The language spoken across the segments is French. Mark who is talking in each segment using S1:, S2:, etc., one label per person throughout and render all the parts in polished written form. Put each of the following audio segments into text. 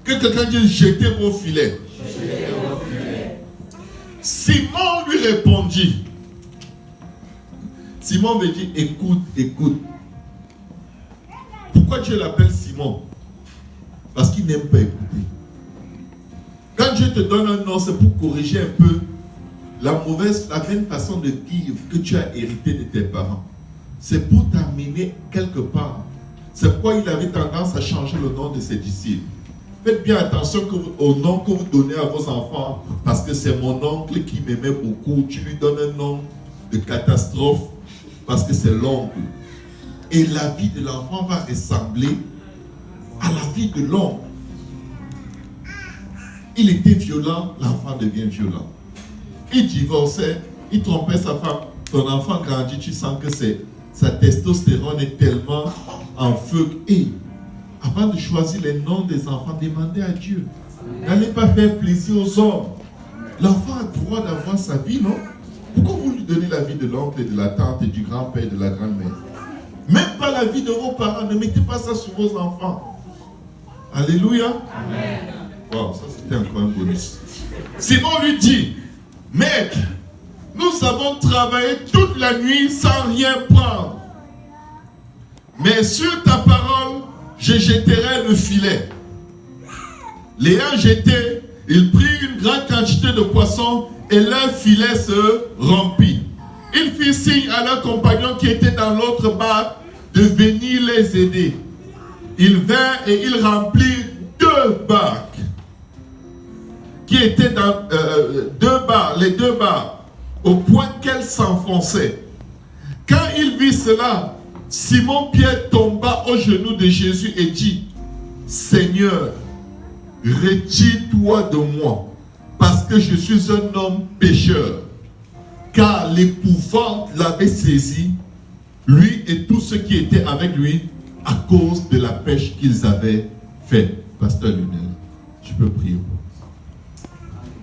S1: Que quelqu'un dise jetez vos filets. Simon lui répondit. Simon veut dire écoute, écoute. Pourquoi Dieu l'appelle Simon? Parce qu'il n'aime pas écouter. Quand Dieu te donne un nom, c'est pour corriger un peu la vaine façon de vivre que tu as hérité de tes parents. C'est pour t'amener quelque part. C'est pourquoi il avait tendance à changer le nom de ses disciples. Faites bien attention au nom que vous donnez à vos enfants, parce que c'est mon oncle qui m'aimait beaucoup. Tu lui donnes un nom de catastrophe, parce que c'est l'oncle. Et la vie de l'enfant va ressembler à la vie de l'oncle. Il était violent, l'enfant devient violent. Il divorçait, il trompait sa femme. Ton enfant grandit, tu sens que sa testostérone est tellement en feu. Et avant de choisir les noms des enfants, demandez à Dieu. N'allez pas faire plaisir aux hommes. L'enfant a le droit d'avoir sa vie, non? Pourquoi vous lui donnez la vie de l'oncle et de la tante et du grand-père et de la grand-mère? Même pas la vie de vos parents. Ne mettez pas ça sur vos enfants. Alléluia. Amen. Wow, ça c'était encore un bonus. Simon lui dit, maître, nous avons travaillé toute la nuit sans rien prendre. Mais sur ta parole, je jetterai le filet. L'ayant jeté, il prit une grande quantité de poissons et leur filet se rompit. Il fit signe à leurs compagnons qui étaient dans l'autre barque de venir les aider. Ils vinrent et ils remplirent 2 barques qui étaient dans les deux barques, au point qu'elles s'enfonçaient. Quand il vit cela, Simon-Pierre tomba aux genoux de Jésus et dit, Seigneur, retire-toi de moi, parce que je suis un homme pécheur. Car l'épouvante l'avait saisi, lui et tous ceux qui étaient avec lui, à cause de la pêche qu'ils avaient faite. Pasteur Lionel, je peux prier.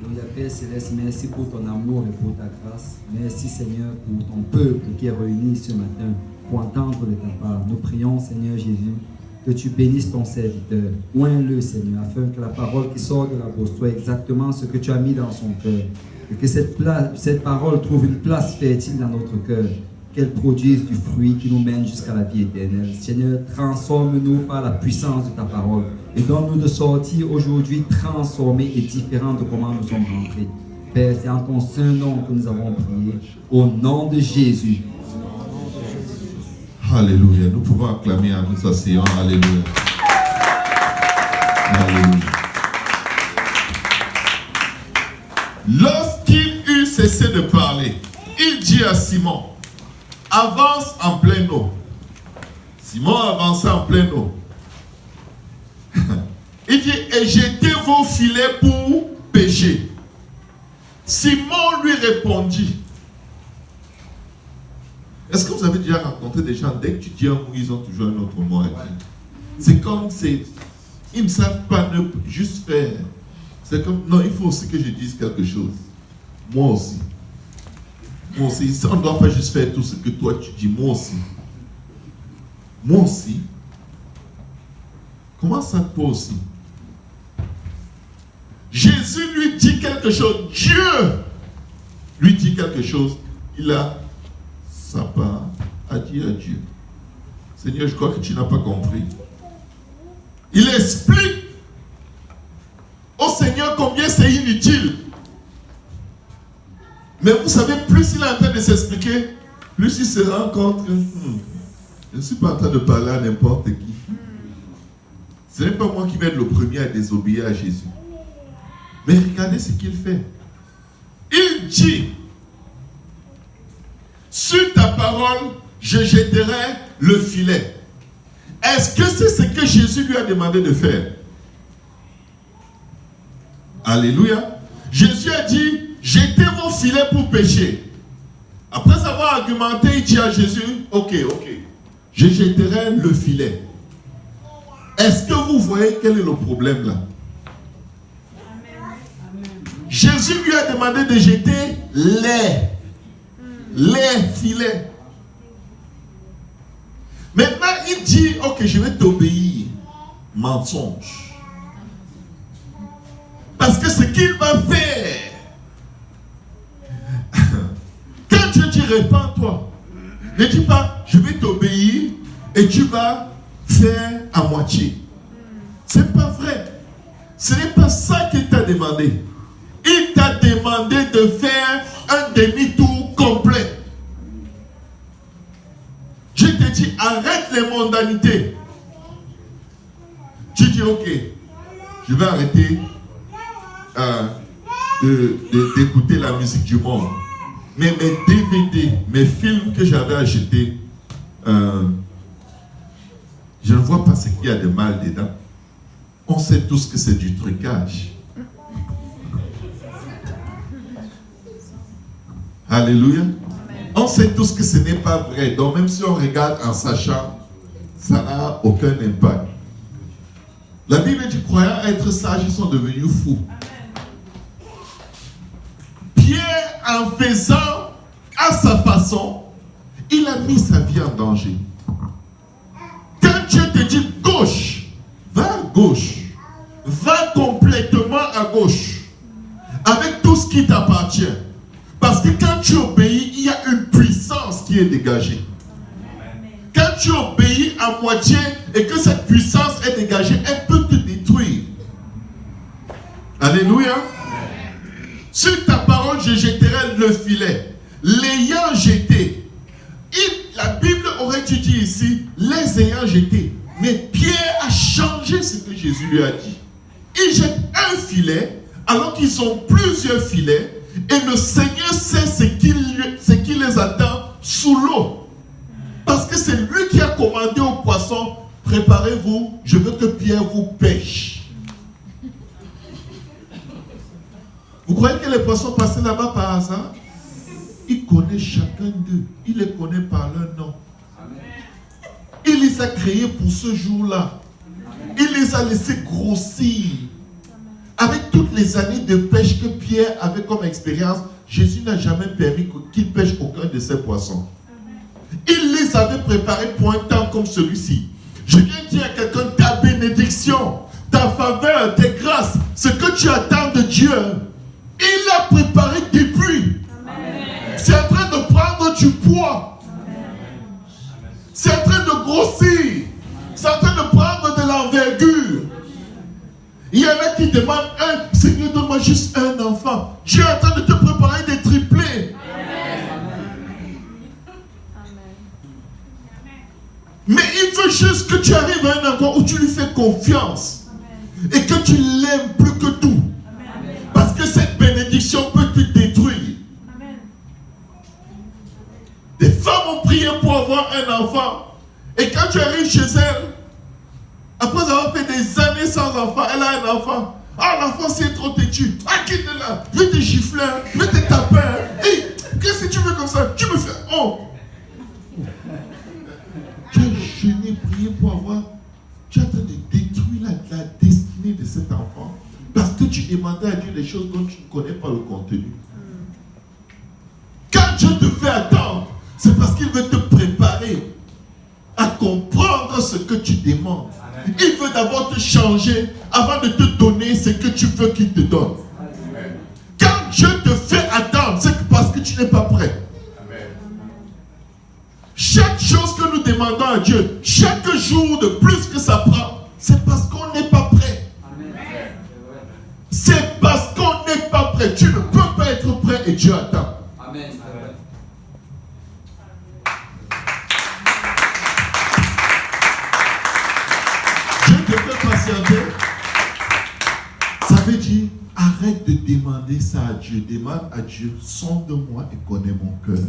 S2: Alléluia, Père Céleste, merci pour ton amour et pour ta grâce. Merci Seigneur pour ton peuple qui est réuni ce matin pour entendre de ta part. Nous prions Seigneur Jésus que tu bénisses ton serviteur. Oins-le Seigneur, afin que la parole qui sort de la bouche soit exactement ce que tu as mis dans son cœur. Et que cette parole trouve une place fertile dans notre cœur. Qu'elle produise du fruit qui nous mène jusqu'à la vie éternelle. Seigneur, transforme-nous par la puissance de ta parole. Et donne-nous de sortir aujourd'hui transformés et différents de comment nous sommes rentrés. Père, c'est en ton saint nom que nous avons prié. Au nom de Jésus.
S1: Alléluia. Nous pouvons acclamer en nous asseyant. Alléluia. Alléluia. Lorsqu'il eut cessé de parler, il dit à Simon, avance en pleine eau. Simon avança en pleine eau. Il dit, et jetez vos filets pour pêcher. Simon lui répondit. Est-ce que vous avez déjà rencontré des gens, dès que tu dis un mot, ils ont toujours un autre mot à dire? C'est comme, ils ne savent pas juste faire. C'est comme, non, il faut aussi que je dise quelque chose. Moi aussi. Moi aussi. On ne doit pas juste faire tout ce que toi tu dis. Moi aussi. Moi aussi. Comment ça, toi aussi? Jésus lui dit quelque chose. Dieu lui dit quelque chose. Il a sa part à dire à Dieu. Seigneur, je crois que tu n'as pas compris. Il explique au Seigneur combien c'est inutile. Mais vous savez, plus il est en train de s'expliquer, plus il se rend compte que je ne suis pas en train de parler à n'importe qui. Ce n'est pas moi qui vais être le premier à désobéir à Jésus. Mais regardez ce qu'il fait. Il dit, sur ta parole, je jetterai le filet. Est-ce que c'est ce que Jésus lui a demandé de faire? Alléluia. Jésus a dit, jetez vos filets pour pêcher. Après avoir argumenté, il dit à Jésus, ok, je jetterai le filet. Est-ce que vous voyez quel est le problème là? Jésus lui a demandé de jeter les filets. Maintenant, il dit, ok, je vais t'obéir. Mensonge. Parce que ce qu'il va faire, quand Dieu dit répands-toi, ne dis pas je vais t'obéir et tu vas faire à moitié. C'est pas vrai. Ce n'est pas ça qu'il t'a demandé. Il t'a demandé de faire un demi-tour complet. Je te dis, arrête les mondanités. Tu dis, ok, je vais arrêter d'écouter la musique du monde. Mais mes DVD, mes films que j'avais achetés, je ne vois pas ce qu'il y a de mal dedans. On sait tous que c'est du trucage. Alléluia. On sait tous que ce n'est pas vrai. Donc même si on regarde en sachant, ça n'a aucun impact. La Bible dit, croyant être sages, ils sont devenus fous. Pierre, en faisant à sa façon, il a mis sa vie en danger. Quand Dieu te dit gauche, va à gauche. Va complètement à gauche. Avec tout ce qui t'appartient. Parce que quand tu obéis, il y a une puissance qui est dégagée. Quand tu obéis à moitié et que cette puissance est dégagée, elle peut te détruire. Alléluia. Sur ta parole, je jetterai le filet. L'ayant jeté, la Bible aurait dû dire ici, les ayant jetés. Mais Pierre a changé ce que Jésus lui a dit. Il jette un filet, alors qu'ils ont plusieurs filets. Et le Seigneur sait ce qui les attend sous l'eau. Parce que c'est lui qui a commandé aux poissons, préparez-vous, je veux que Pierre vous pêche. Vous croyez que les poissons passaient là-bas par hasard? Il connaît chacun d'eux. Il les connaît par leur nom. Il les a créés pour ce jour-là. Il les a laissés grossir. Avec toutes les années de pêche que Pierre avait comme expérience, Jésus n'a jamais permis qu'il pêche aucun de ces poissons. Il les avait préparés pour un temps comme celui-ci. Je viens dire à quelqu'un, ta bénédiction, ta faveur, tes grâces, ce que tu attends de Dieu, il l'a préparé depuis. C'est en train de prendre du poids. C'est en train de grossir. C'est en train de prendre de l'envergure. Il y en a qui demandent Seigneur, donne-moi juste un enfant. Dieu est en train de te préparer des triplés. Mais il veut juste que tu arrives à un endroit où tu lui fais confiance. Et que tu l'aimes plus que tout. Parce que cette bénédiction peut te détruire. Des femmes ont prié pour avoir un enfant. Et quand tu arrives chez elle, après avoir fait des années sans enfant, elle a un enfant. Ah, l'enfant c'est trop têtu. Ah, quitte-le là. Je vais te gifler, je vais te taper. Hey, qu'est-ce que tu veux comme ça? Tu me fais oh. Tu as jeûné, prié pour avoir. Tu es en train de détruire la destinée de cet enfant. Parce que tu demandais à Dieu des choses dont tu ne connais pas le contenu. Quand Dieu te fait attendre, c'est parce qu'il veut te préparer à comprendre ce que tu demandes. Il veut d'abord te changer avant de te donner ce que tu veux qu'il te donne. Quand Dieu te fait attendre, c'est parce que tu n'es pas prêt. Chaque chose que nous demandons à Dieu, chaque jour de plus que ça prend, c'est parce qu'on n'est pas prêt. C'est parce qu'on n'est pas prêt. Tu ne peux pas être prêt et Dieu attend.
S2: Amen.
S1: Dieu te fait patienter. Ça veut dire, arrête de demander ça à Dieu. Demande à Dieu, sonde-moi et connais mon cœur.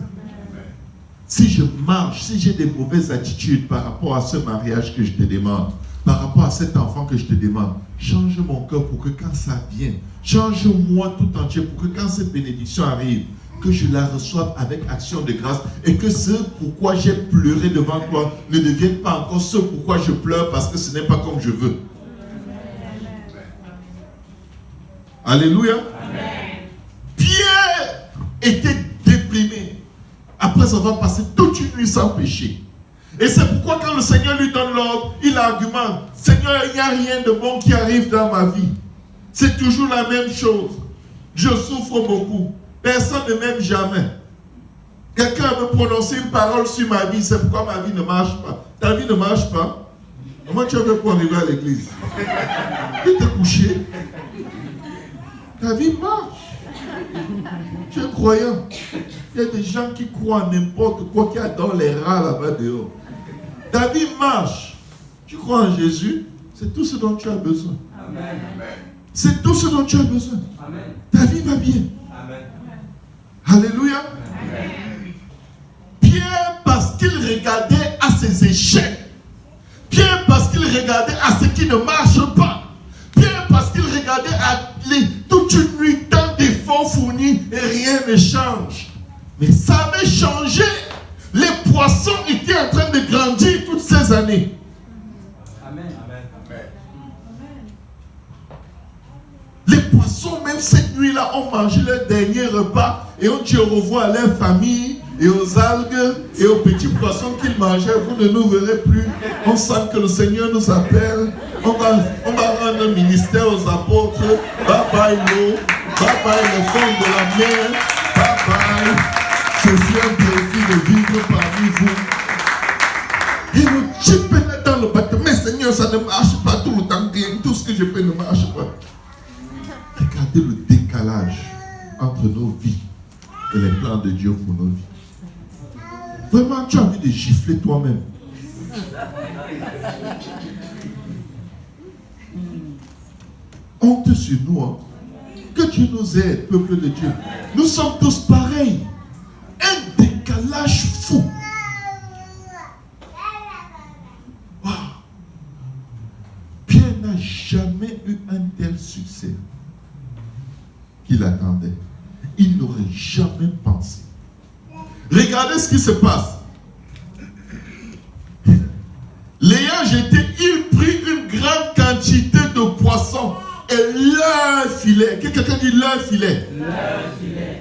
S1: Si je marche, si j'ai des mauvaises attitudes par rapport à ce mariage que je te demande, par rapport à cet enfant que je te demande, change mon cœur pour que quand ça vienne, change-moi tout entier pour que quand cette bénédiction arrive, que je la reçoive avec action de grâce et que ce pourquoi j'ai pleuré devant toi ne devienne pas encore ce pourquoi je pleure parce que ce n'est pas comme je veux. Alléluia. Amen. Pierre était déprimé après avoir passé toute une nuit sans péché. Et c'est pourquoi quand le Seigneur lui donne l'ordre, il argumente, Seigneur, il n'y a rien de bon qui arrive dans ma vie. C'est toujours la même chose. Je souffre beaucoup. Personne ne m'aime jamais. Quelqu'un veut prononcer une parole sur ma vie, c'est pourquoi ma vie ne marche pas. Ta vie ne marche pas. Comment tu as fait pour arriver à l'église? Tu t'es couché. Ta vie marche. Tu es croyant. Il y a des gens qui croient en n'importe quoi qu'il y a dans les rats là-bas dehors. Ta vie marche. Tu crois en Jésus, c'est tout ce dont tu as besoin.
S3: Amen.
S1: C'est tout ce dont tu as besoin.
S3: Amen.
S1: Ta vie va bien.
S3: Amen.
S1: Alléluia.
S3: Amen.
S1: Pierre, parce qu'il regardait à ses échecs. Pierre, parce qu'il regardait à ce qui ne marche pas. Pierre, parce qu'il regardait à toute une nuit tant d'efforts fournis et rien ne change. Mais ça avait changé. Les poissons étaient en train de grandir toutes ces années.
S3: Amen. Amen.
S1: Les poissons, même cette nuit-là, ont mangé leur dernier repas et ont dit au revoir à leur famille et aux algues et aux petits poissons qu'ils mangeaient. Vous ne nous verrez plus. On sent que le Seigneur nous appelle. On va rendre un ministère aux apôtres. Bye bye l'eau. Bye bye le fond de la mer. Bye bye. Je suis un plaisir de vivre parmi vous. Et le type est dans le bateau. Mais Seigneur, ça ne marche pas tout le temps. Tout ce que je fais ne marche pas. Regardez le décalage entre nos vies et les plans de Dieu pour nos vies. Vraiment, tu as envie de gifler toi-même. Honte sur nous. Hein. Que Dieu nous aide, peuple de Dieu. Nous sommes tous pareils. Un décalage fou. Wow. Pierre n'a jamais eu un tel succès qu'il attendait. Il n'aurait jamais pensé. Regardez ce qui se passe. L'ayant jeté, il prit une grande quantité de poissons et leur filet. Quelqu'un dit leur filet.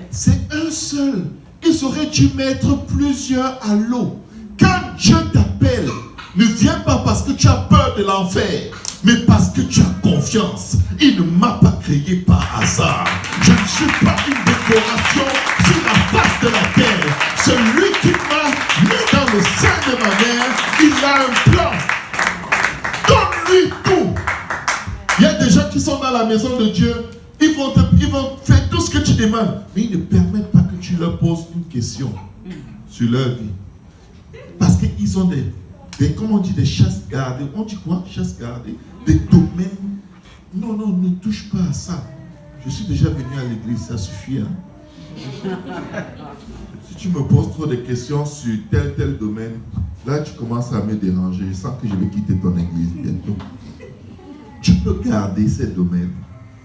S1: C'est un seul. Ils auraient dû mettre plusieurs à l'eau. Quand Dieu t'appelle, ne viens pas parce que tu as peur de l'enfer, mais parce que tu as confiance. Il ne m'a pas créé par hasard. Je ne suis pas une décoration sur la face de la terre. Celui qui m'a mis dans le sein de ma mère, il a un plan. Donne-lui tout. Il y a des gens qui sont dans la maison de Dieu. Ils vont faire tout ce que tu demandes. Mais ils ne permettent pas que tu leur poses une question sur leur vie. Parce qu'ils ont comment on dit, des chasses gardées. On dit quoi? Chasses gardées. Des domaines. Non, ne touche pas à ça. Je suis déjà venu à l'église, ça suffit. Hein? Si tu me poses trop de questions sur tel domaine, là tu commences à me déranger. Je sens que je vais quitter ton église bientôt. Tu peux garder ces domaines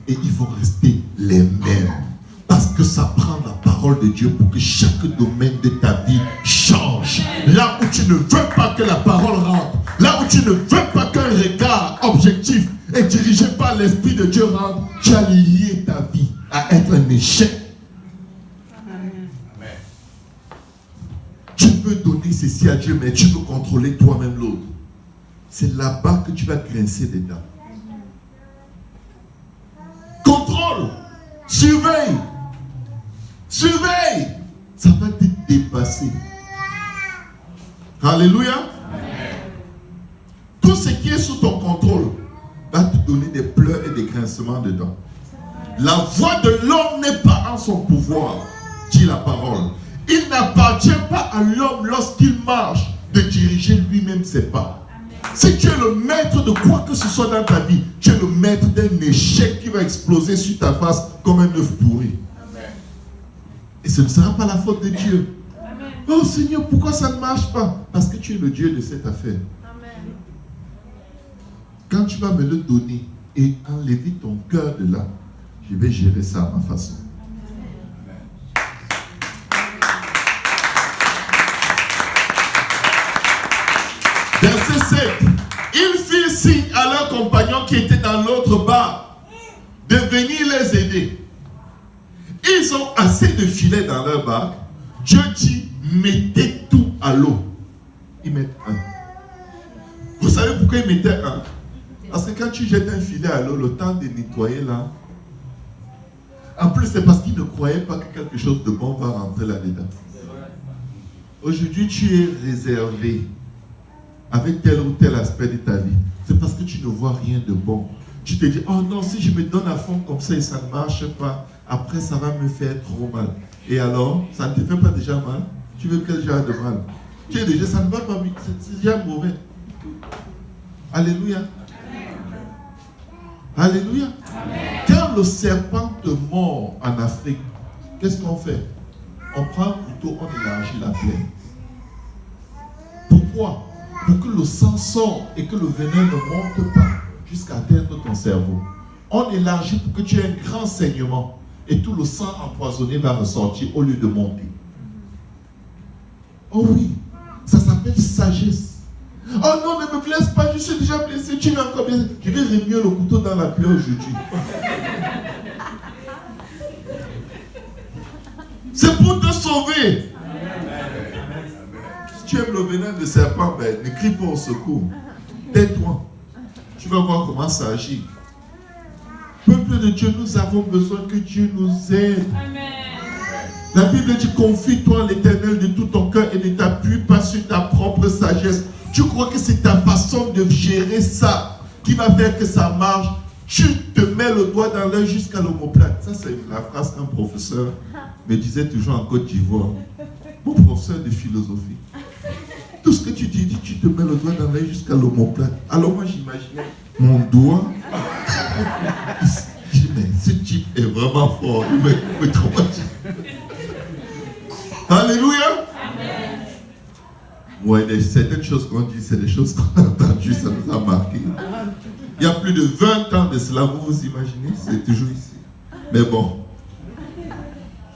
S1: et ils vont rester les mêmes. Parce que ça prend la parole de Dieu pour que chaque domaine de ta vie change. Là où tu ne veux pas que la parole rentre, là où tu ne veux pas qu'un regard objectif et dirigé par l'Esprit de Dieu rentre, tu as lié ta vie à être un échec. Amen. Tu peux donner ceci à Dieu, mais tu peux contrôler toi-même l'autre. C'est là-bas que tu vas grincer des dents. Contrôle, surveille. Surveille, ça va te dépasser. Alléluia. Amen. Tout ce qui est sous ton contrôle va te donner des pleurs et des grincements dedans. La voix de l'homme n'est pas en son pouvoir, dit la parole. Il n'appartient pas à l'homme lorsqu'il marche de diriger lui-même ses pas. Si tu es le maître de quoi que ce soit dans ta vie, tu es le maître d'un échec qui va exploser sur ta face comme un œuf pourri. Et ce ne sera pas la faute de Dieu. Amen. Oh Seigneur, pourquoi ça ne marche pas? Parce que tu es le Dieu de cette affaire. Amen. Quand tu vas me le donner et enlever ton cœur de là, je vais gérer ça à ma façon. Amen. Verset 7. Ils firent signe à leurs compagnons qui étaient dans l'autre bar de venir les aider. Ils ont assez de filets dans leur barque. Dieu dit, mettez tout à l'eau. Ils mettent un. Vous savez pourquoi ils mettaient un? Parce que quand tu jettes un filet à l'eau, le temps de nettoyer là, en plus c'est parce qu'ils ne croyaient pas que quelque chose de bon va rentrer là-dedans. Aujourd'hui, tu es réservé avec tel ou tel aspect de ta vie. C'est parce que tu ne vois rien de bon. Tu te dis, oh non, si je me donne à fond comme ça et ça ne marche pas, après ça va me faire trop mal. Et alors, ça ne te fait pas déjà mal? Tu veux quel genre de mal? Tu es déjà, ça ne va pas, c'est déjà mauvais. Alléluia. Alléluia. Quand le serpent te mord en Afrique, qu'est-ce qu'on fait? On prend un couteau, on élargit la plaie. Pourquoi? Pour que le sang sorte et que le venin ne monte pas jusqu'à atteindre ton cerveau. On élargit pour que tu aies un grand saignement et tout le sang empoisonné va ressortir au lieu de monter. Oh oui, ça s'appelle sagesse. Oh non, ne me blesse pas, je suis déjà blessé, tu vas encore blesser. Je vais remuer le couteau dans la plaie aujourd'hui. C'est pour te sauver. Si tu aimes le venin de serpent, ben, ne crie pas au secours. Tais-toi. Tu vas voir comment ça agit. Peuple de Dieu, nous avons besoin que Dieu nous aide. Amen. La Bible dit, confie-toi en l'Éternel de tout ton cœur et ne t'appuie pas sur ta propre sagesse. Tu crois que c'est ta façon de gérer ça qui va faire que ça marche. Tu te mets le doigt dans l'œil jusqu'à l'omoplate. Ça, c'est la phrase qu'un professeur me disait toujours en Côte d'Ivoire. Mon professeur de philosophie. Tout ce que tu dis, tu te mets le doigt dans l'œil jusqu'à l'omoplate. Alors moi, j'imaginais mon doigt. Je dis, mais ce type est vraiment fort. Il me traumatise. Alléluia. Amen. Ouais, certaines choses qu'on dit, c'est des choses qu'on a entendues, ça nous a marqué. Il y a plus de 20 ans de cela, vous vous imaginez, c'est toujours ici. Mais bon.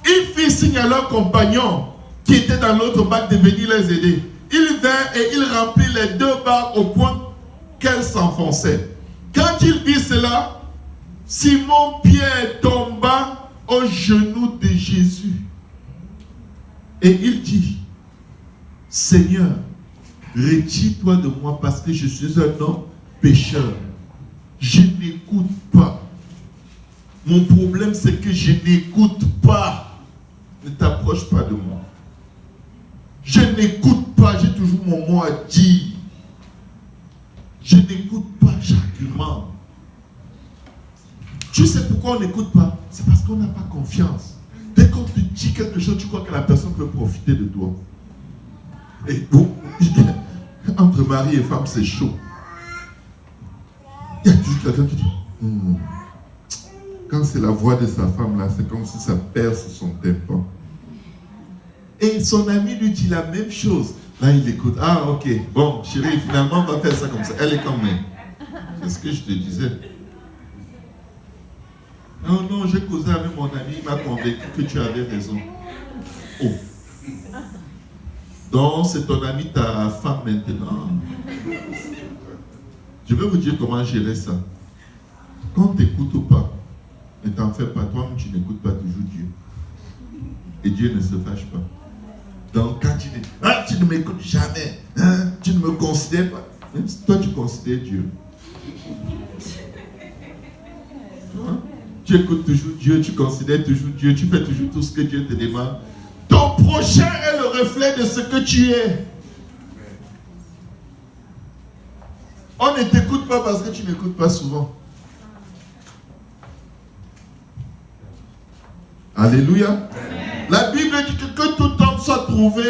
S1: Ils firent signe à leurs compagnons qui étaient dans l'autre barque de venir les aider. Ils vinrent et ils remplirent les 2 barques au point qu'elles s'enfonçaient. Quand ils virent cela, Simon-Pierre tomba aux genoux de Jésus. Et il dit, Seigneur, retire-toi de moi parce que je suis un homme pécheur. Je n'écoute pas. Mon problème, c'est que je n'écoute pas. Ne t'approche pas de moi. Je n'écoute pas. J'ai toujours mon mot à dire. Je n'écoute pas, j'argumente. Tu sais pourquoi on n'écoute pas? C'est parce qu'on n'a pas confiance. Dès qu'on te dit quelque chose, tu crois que la personne peut profiter de toi. Et bon, entre mari et femme, c'est chaud. Il y a toujours quelqu'un qui dit, quand c'est la voix de sa femme là, c'est comme si ça perce son tympan. Et son ami lui dit la même chose. Là, il écoute. Ah, ok. Bon, chérie, finalement, on va faire ça comme ça. Elle est comme même. C'est ce que je te disais. Non, non, j'ai causé avec mon ami, il m'a convaincu que tu avais raison. Oh. Donc, c'est ton ami, ta femme maintenant. Je vais vous dire comment gérer ça. Quand tu n'écoutes pas, ne t'en fais pas, toi-même tu n'écoutes pas toujours Dieu. Et Dieu ne se fâche pas. Donc, quand tu dis, ah, tu ne m'écoutes jamais, hein, tu ne me considères pas, même si toi tu considères Dieu. Hein? Tu écoutes toujours Dieu, tu considères toujours Dieu, tu fais toujours tout ce que Dieu te demande. Ton prochain est le reflet de ce que tu es. On ne t'écoute pas parce que tu n'écoutes pas souvent. Alléluia. La Bible dit que tout homme soit trouvé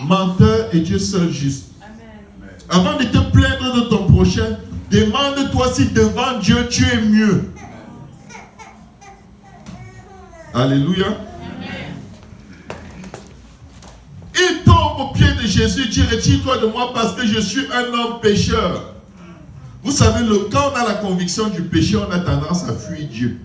S1: menteur et Dieu seul juste. Amen. Avant de te plaindre de ton prochain, demande-toi si devant Dieu tu es mieux. Alléluia. Amen. Il tombe aux pieds de Jésus et dit, retire-toi de moi parce que je suis un homme pécheur. Vous savez, quand on a la conviction du péché, on a tendance à fuir Dieu.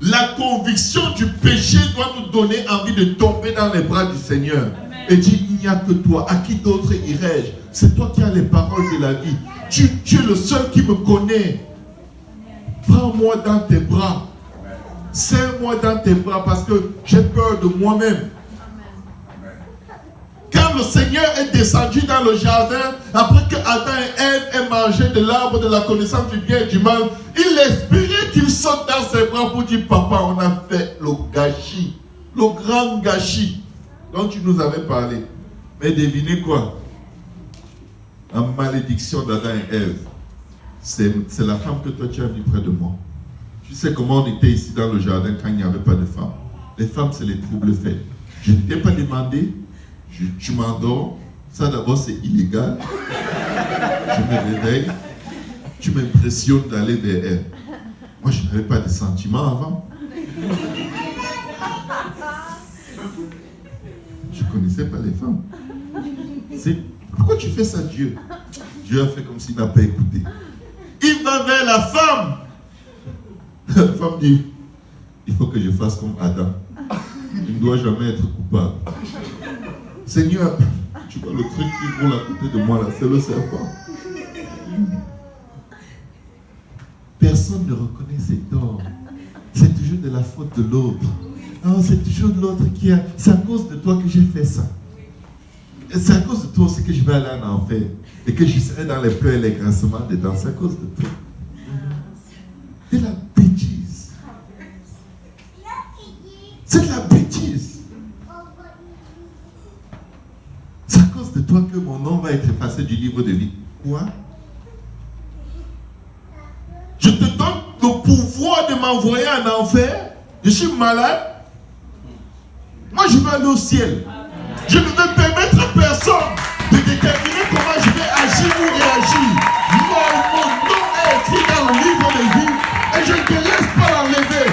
S1: La conviction du péché doit nous donner envie de tomber dans les bras du Seigneur. Amen. Et dire, il n'y a que toi. À qui d'autre irai-je? C'est toi qui as les paroles de la vie. Tu es le seul qui me connaît. Prends-moi dans tes bras. Serre-moi dans tes bras parce que j'ai peur de moi-même. Quand le Seigneur est descendu dans le jardin, après que Adam et Ève aient mangé de l'arbre de la connaissance du bien et du mal, il espérait qu'il saute dans ses bras pour dire, papa, on a fait le gâchis, le grand gâchis dont tu nous avais parlé. Mais devinez quoi? La malédiction d'Adam et Ève, c'est la femme que toi tu as mis près de moi. Tu sais comment on était ici dans le jardin quand il n'y avait pas de femmes. Les femmes, c'est les troubles faits. Je ne t'ai pas demandé, tu m'endors. Ça d'abord, c'est illégal. Je me réveille. Tu m'impressionnes d'aller vers elle. Moi, je n'avais pas de sentiments avant. Je ne connaissais pas les femmes. Pourquoi tu fais ça, Dieu? Dieu a fait comme s'il n'a pas écouté. Il va vers la femme. La femme dit, il faut que je fasse comme Adam. Je ne dois jamais être coupable. Seigneur, tu vois le truc qui roule à côté de moi là, c'est le serpent. Personne ne reconnaît ses torts. C'est toujours de la faute de l'autre. Oh, c'est toujours de l'autre qui a... C'est à cause de toi que j'ai fait ça. C'est à cause de toi aussi que je vais aller en enfer. Et que je serai dans les pleurs et les grincements dedans. C'est à cause de toi. C'est de la bêtise. C'est de la bêtise. C'est à cause de toi que mon nom va être effacé du livre de vie. Quoi? Je te donne le pouvoir de m'envoyer en enfer. Je suis malade. Moi, je vais aller au ciel. Je ne vais permettre à personne de déterminer comment je vais agir ou réagir. Mon nom est écrit dans le livre de vie et je ne te laisse pas l'enlever.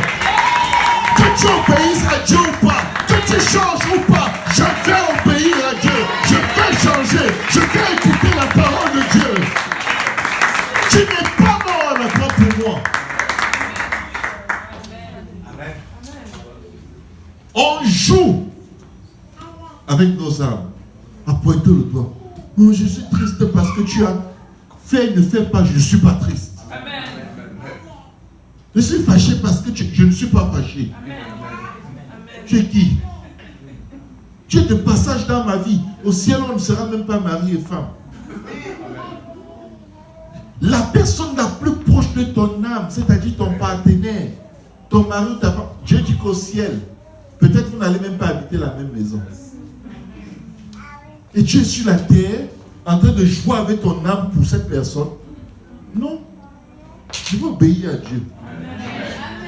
S1: Que tu obéisses à Dieu ou pas, que tu changes ou pas, je vais obéir à Dieu. Je vais changer. Je vais écouter la parole de Dieu. Tu n'es pas mort à la croix pour moi. On joue avec nos âmes à pointer le doigt. Non, je suis triste parce que tu as fait, ne fais pas, je ne suis pas triste. Amen. Je suis fâché parce que je ne suis pas fâché. Amen. Tu es qui? Tu es de passage dans ma vie. Au ciel, on ne sera même pas mari et femme. La personne la plus proche de ton âme, c'est-à-dire ton partenaire, ton mari ou ta femme, Dieu dit qu'au ciel, peut-être vous n'allez même pas habiter la même maison. Et tu es sur la terre en train de jouer avec ton âme pour cette personne. Non. Je vais obéir à Dieu.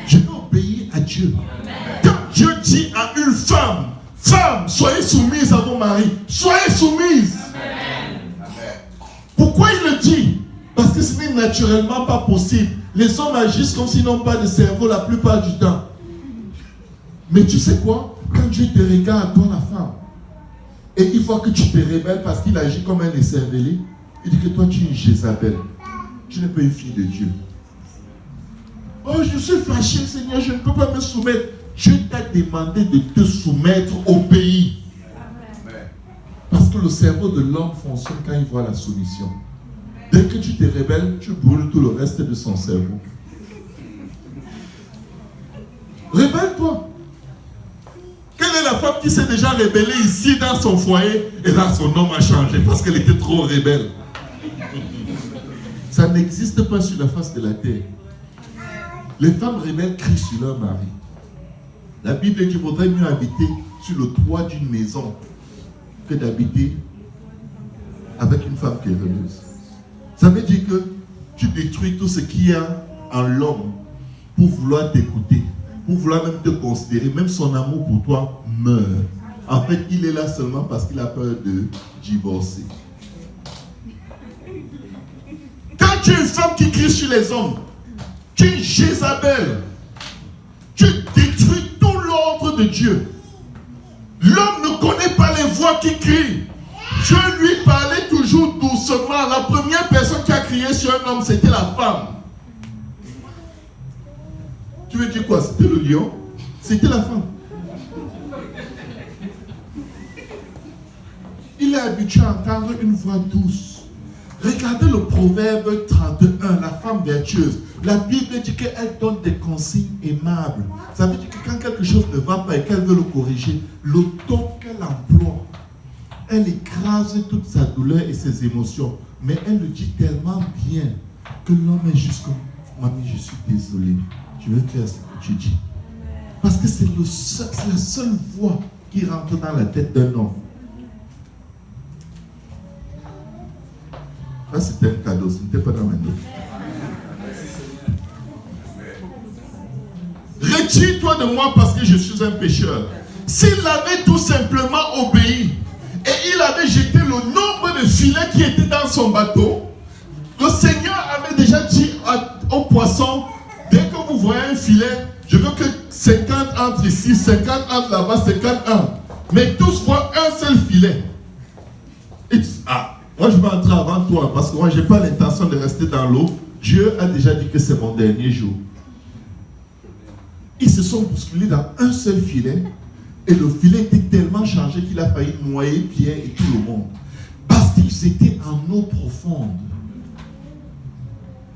S1: Je vais obéir à Dieu. Quand Dieu dit à une femme, femme, soyez soumise à vos maris. Soyez soumise. Pourquoi il le dit? Parce que ce n'est naturellement pas possible. Les hommes agissent comme s'ils n'ont pas de cerveau la plupart du temps. Mais tu sais quoi? Quand Dieu te regarde, toi la femme, et il voit que tu te rebelles parce qu'il agit comme un écervelé, il dit que toi tu es une Jézabel. Tu n'es pas une fille de Dieu. Oh, je suis fâché, Seigneur, je ne peux pas me soumettre. Dieu t'a demandé de te soumettre au pays. Parce que le cerveau de l'homme fonctionne quand il voit la soumission. Dès que tu te rebelles, tu brûles tout le reste de son cerveau. Rebelle-toi. Quelle est la femme qui s'est déjà rebellée ici dans son foyer et là son homme a changé parce qu'elle était trop rebelle? Ça n'existe pas sur la face de la terre. Les femmes rebelles crient sur leur mari. La Bible dit qu'il vaudrait mieux habiter sur le toit d'une maison que d'habiter avec une femme qui est rebelle. Ça veut dire que tu détruis tout ce qu'il y a en l'homme pour vouloir t'écouter, pour vouloir même te considérer. Même son amour pour toi meurt. En fait, il est là seulement parce qu'il a peur de divorcer. Quand tu es une femme qui crie sur les hommes, tu es une Jézabel. Tu détruis tout l'ordre de Dieu. L'homme ne connaît pas les voix qui crient. Dieu lui parlait toujours doucement. La première personne qui a crié sur un homme, c'était la femme. Tu veux dire quoi? C'était le lion? C'était la femme. Il est habitué à entendre une voix douce. Regardez le proverbe 31, la femme vertueuse. La Bible dit qu'elle donne des consignes aimables. Ça veut dire que quand quelque chose ne va pas et qu'elle veut le corriger, le ton qu'elle emploie Elle écrase toute sa douleur et ses émotions. Mais elle le dit tellement bien que l'homme est juste comme, mamie, je suis désolé. Je vais faire ce que tu dis. Parce que c'est la seule voix qui rentre dans la tête d'un homme. Ça, c'était un cadeau, ce n'était pas dans ma note. Retire-toi de moi parce que je suis un pécheur. S'il avait tout simplement obéi et il avait jeté le nombre de filets qui étaient dans son bateau, le Seigneur avait déjà dit aux poissons, dès que vous voyez un filet, je veux que 50 entrent ici, 50 entrent là-bas, 51. Mais tous voient un seul filet. Et moi je vais entrer avant toi parce que moi je n'ai pas l'intention de rester dans l'eau. Dieu a déjà dit que c'est mon dernier jour. Ils se sont bousculés dans un seul filet et le filet était tellement chargé qu'il a failli noyer Pierre et tout le monde. Parce qu'ils étaient en eau profonde.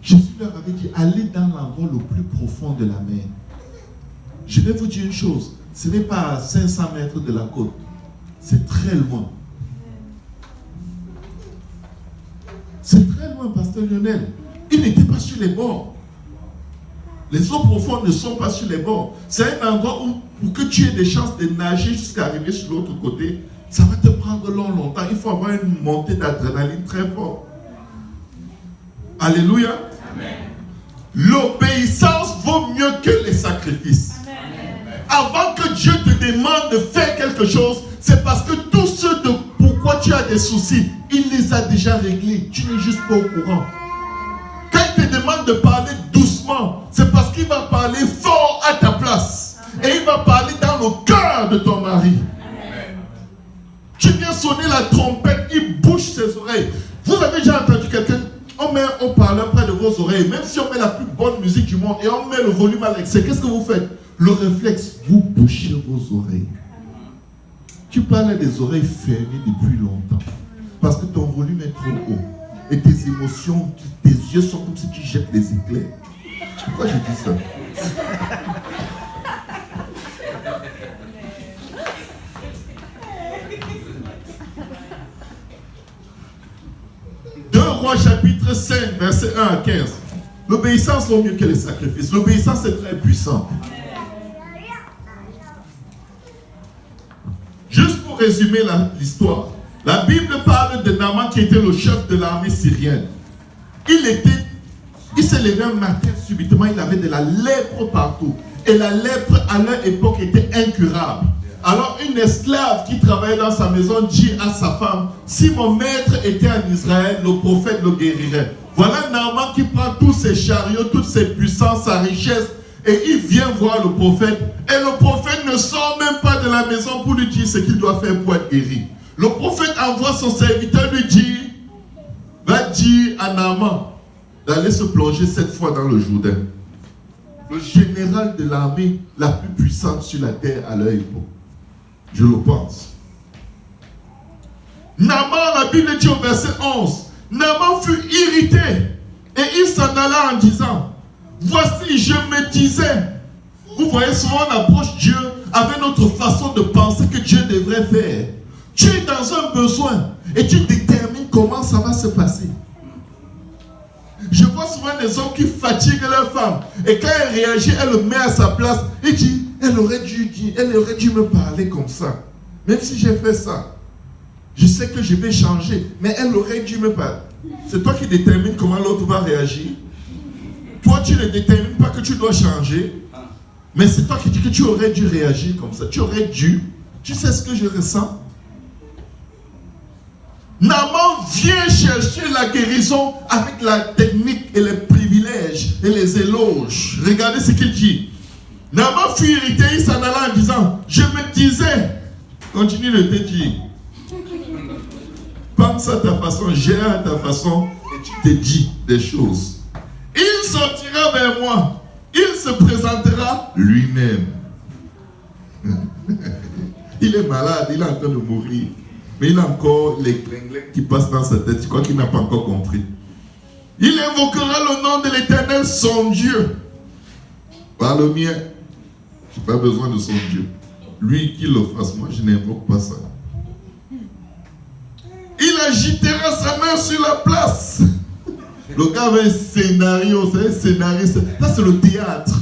S1: Jésus leur avait dit, allez dans l'endroit le plus profond de la mer. Je vais vous dire une chose, ce n'est pas à 500 mètres de la côte, c'est très loin. C'est très loin, pasteur Lionel. Il n'était pas sur les bords. Les eaux profondes ne sont pas sur les bords. C'est un endroit où, pour que tu aies des chances de nager jusqu'à arriver sur l'autre côté, ça va te prendre longtemps. Il faut avoir une montée d'adrénaline très forte. Alléluia. Amen. L'obéissance vaut mieux que les sacrifices. Amen. Avant que Dieu te demande de faire quelque chose, c'est parce que tous ceux de pourquoi tu as des soucis, il les a déjà réglés. Tu n'es juste pas au courant. Quand il te demande de parler doucement, c'est parce qu'il va parler fort à ta place. Et il va parler dans le cœur de ton mari. Amen. Tu viens sonner la trompette, il bouge ses oreilles. Vous avez déjà entendu quelqu'un, on met un haut-parleur près de vos oreilles, même si on met la plus bonne musique du monde et on met le volume à l'excès, qu'est-ce que vous faites? Le réflexe, vous bouchez vos oreilles. Tu parles à des oreilles fermées depuis longtemps. Parce que ton volume est trop haut. Et tes émotions, tes yeux sont comme si tu jettes des éclairs. Pourquoi je dis ça? 2 Rois chapitre 5, verset 1 à 15. L'obéissance vaut mieux que les sacrifices. L'obéissance est très puissante. Juste pour résumer l'histoire, la Bible parle de Naaman qui était le chef de l'armée syrienne. Il s'est levé un matin, subitement, il avait de la lèpre partout. Et la lèpre, à leur époque, était incurable. Alors, une esclave qui travaillait dans sa maison dit à sa femme, si mon maître était en Israël, le prophète le guérirait. Voilà Naaman qui prend tous ses chariots, toutes ses puissances, sa richesse, et il vient voir le prophète. Et le prophète ne sort même pas de la maison pour lui dire ce qu'il doit faire pour être guéri. Le prophète envoie son serviteur lui dire, va dire à Naaman d'aller se plonger 7 fois dans le Jourdain. Le général de l'armée la plus puissante sur la terre à leur époque. Je le pense. Naaman, la Bible dit au verset 11, Naaman fut irrité et il s'en alla en disant, voici je me disais, vous voyez souvent on approche Dieu avec notre façon de penser que Dieu devrait faire. Tu es dans un besoin et tu détermines comment ça va se passer. Je vois souvent des hommes qui fatiguent leur femme et quand elle réagit, elle le met à sa place et dit, elle aurait dû me parler comme ça. Même si j'ai fait ça, je sais que je vais changer, mais elle aurait dû me parler. C'est toi qui détermines comment l'autre va réagir. Toi, tu ne détermines pas que tu dois changer, mais c'est toi qui dis que tu aurais dû réagir comme ça. Tu aurais dû. Tu sais ce que je ressens? Naaman vient chercher la guérison avec la technique et les privilèges et les éloges. Regardez ce qu'il dit. Naaman fut irrité, il s'en alla en disant, je me disais, continue de te dire, pense à ta façon, gère à ta façon, et tu te dis des choses. Il sortira vers moi, il se présentera lui-même. Il est malade, il est en train de mourir. Mais il a encore les glinglings qui passent dans sa tête. Je crois qu'il n'a pas encore compris. Il invoquera le nom de l'Éternel, son Dieu. Pas le mien. Je n'ai pas besoin de son Dieu. Lui qui le fasse, moi je n'invoque pas ça. agitera sa main sur la place. Le gars avait un scénario, c'est un scénariste. Ça, c'est le théâtre.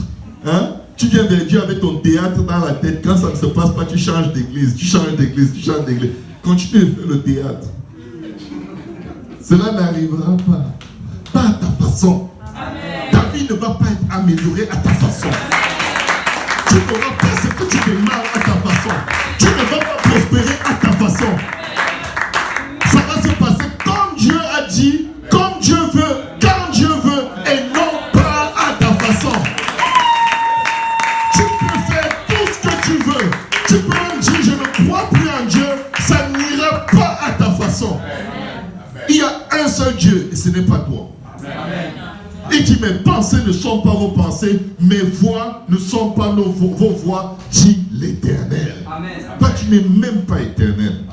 S1: Hein? Tu viens vers Dieu avec ton théâtre dans la tête. Quand ça ne se passe pas, tu changes d'église, tu changes d'église, tu changes d'église. Continue de faire le théâtre. Cela n'arrivera pas. Pas à ta façon. Amen. Ta vie ne va pas être améliorée à ta façon. Tu n'auras pas ce que tu demandes à ta façon. Tu ne vas pas prospérer à ta façon. Ça va se passer comme Dieu a dit, comme Dieu veut, quand Dieu veut, et non pas à ta façon. Tu peux faire tout ce que tu veux. Tu peux même dire, je ne crois plus en Dieu, ça n'ira pas à ta façon. Il y a un seul Dieu et ce n'est pas toi. Il dit, mes pensées ne sont pas vos pensées, mes voix ne sont pas vos voix, dit l'Éternel. Toi, tu n'es même pas éternel.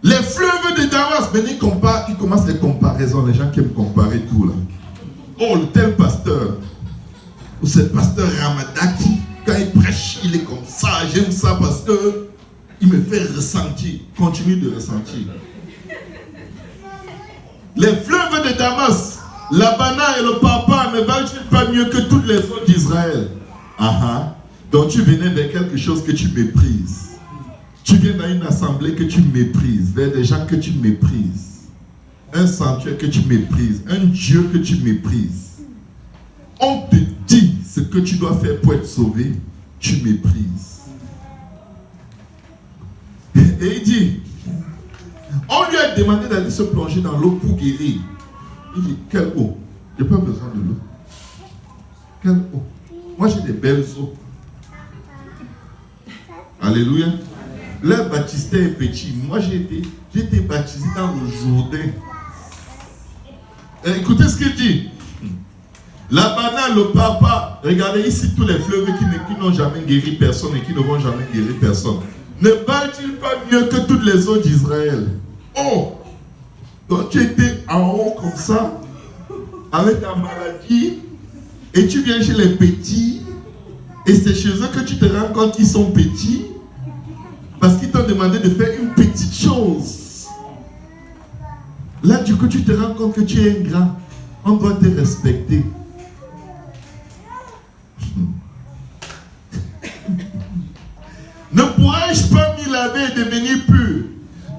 S1: Les fleuves de Damas, mais ils commencent les comparaisons, les gens qui aiment comparer tout là. Oh, le tel pasteur, ou ce pasteur Ramadaki, quand il prêche, il est comme ça, j'aime ça parce que il me fait ressentir, continue de ressentir. Les fleuves de Damas, Labana et le papa ne valent-ils pas mieux que toutes les autres d'Israël? Donc tu venais vers quelque chose que tu méprises. Tu viens dans une assemblée que tu méprises, vers des gens que tu méprises. Un sanctuaire que tu méprises, un Dieu que tu méprises. On te dit ce que tu dois faire pour être sauvé, tu méprises. Et il dit, on lui a demandé d'aller se plonger dans l'eau pour guérir. Il dit, quelle eau? Je n'ai pas besoin de l'eau. Quelle eau? Moi j'ai des belles eaux. Alléluia. Leur baptistère est petit. Moi j'ai été baptisé dans le Jourdain. Écoutez ce qu'il dit. La banane, le papa, regardez ici tous les fleuves qui n'ont jamais guéri personne et qui ne vont jamais guérir personne. Ne valent-ils pas mieux que toutes les autres d'Israël? Oh! Donc tu étais en haut comme ça, avec ta maladie, et tu viens chez les petits, et c'est chez eux que tu te rends compte qu'ils sont petits, parce qu'ils t'ont demandé de faire une petite chose. Là, du coup, tu te rends compte que tu es un grand. On doit te respecter. Ne pourrais-je pas m'y laver et devenir pur?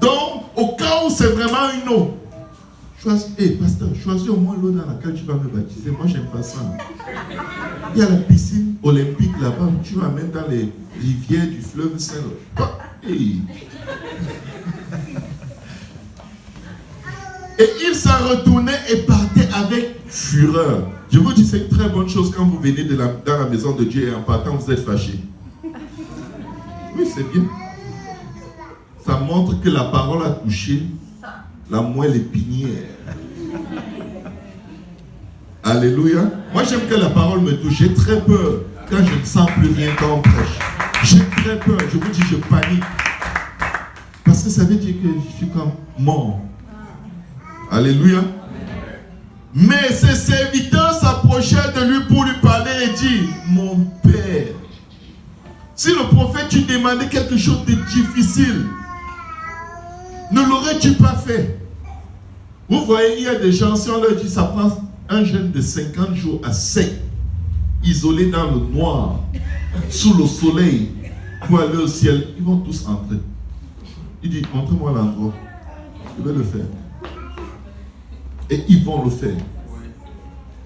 S1: Donc, au cas où c'est vraiment une eau, pasteur, choisis au moins l'eau dans laquelle tu vas me baptiser. Moi, j'aime pas ça. Il y a la piscine olympique là-bas. Tu m'amènes dans les rivières du fleuve Saint-Laurent. Hey. Et il s'en retournait et partait avec fureur. Je vous dis, c'est une très bonne chose quand vous venez dans la maison de Dieu et en partant, vous êtes fâchés. Oui, c'est bien. Ça montre que la parole a touché la moelle épinière. Alléluia. Moi, j'aime que la parole me touche. J'ai très peur quand je ne sens plus rien quand on prêche. J'ai très peur. Je vous dis, je panique. Parce que ça veut dire que je suis comme mort. Alléluia. Mais ses serviteurs s'approchèrent de lui pour lui parler et dire, mon père, si le prophète tu demandais quelque chose de difficile, ne l'aurais-tu pas fait? Vous voyez, il y a des gens, si on leur dit, ça prend un jeûne de 50 jours à sec, isolé dans le noir, sous le soleil, pour aller au ciel, ils vont tous entrer. Il dit, montre-moi l'endroit. Je vais le faire. Et ils vont le faire.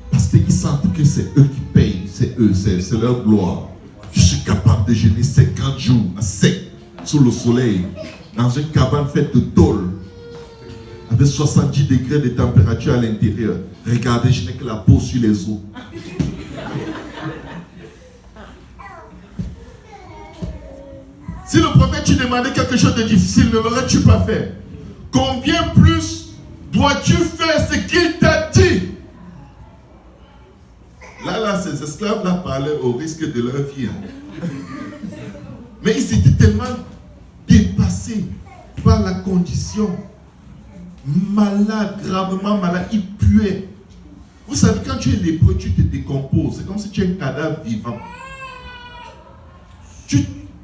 S1: Parce qu'ils sentent que c'est eux qui payent. C'est eux, c'est leur gloire. Je suis capable de jeûner 50 jours à sec, sous le soleil, dans une cabane faite de tôle, avec 70 degrés de température à l'intérieur. Regardez, je n'ai que la peau sur les os. Si le prophète tu demandais quelque chose de difficile, ne l'aurais-tu pas fait? Combien plus dois-tu faire ce qu'il t'a dit? Là, ces esclaves-là parlaient au risque de leur vie. Mais ils étaient tellement dépassés par la condition. Malade, gravement malade, ils puaient. Vous savez, quand tu es lépreux, tu te décomposes. C'est comme si tu es un cadavre vivant.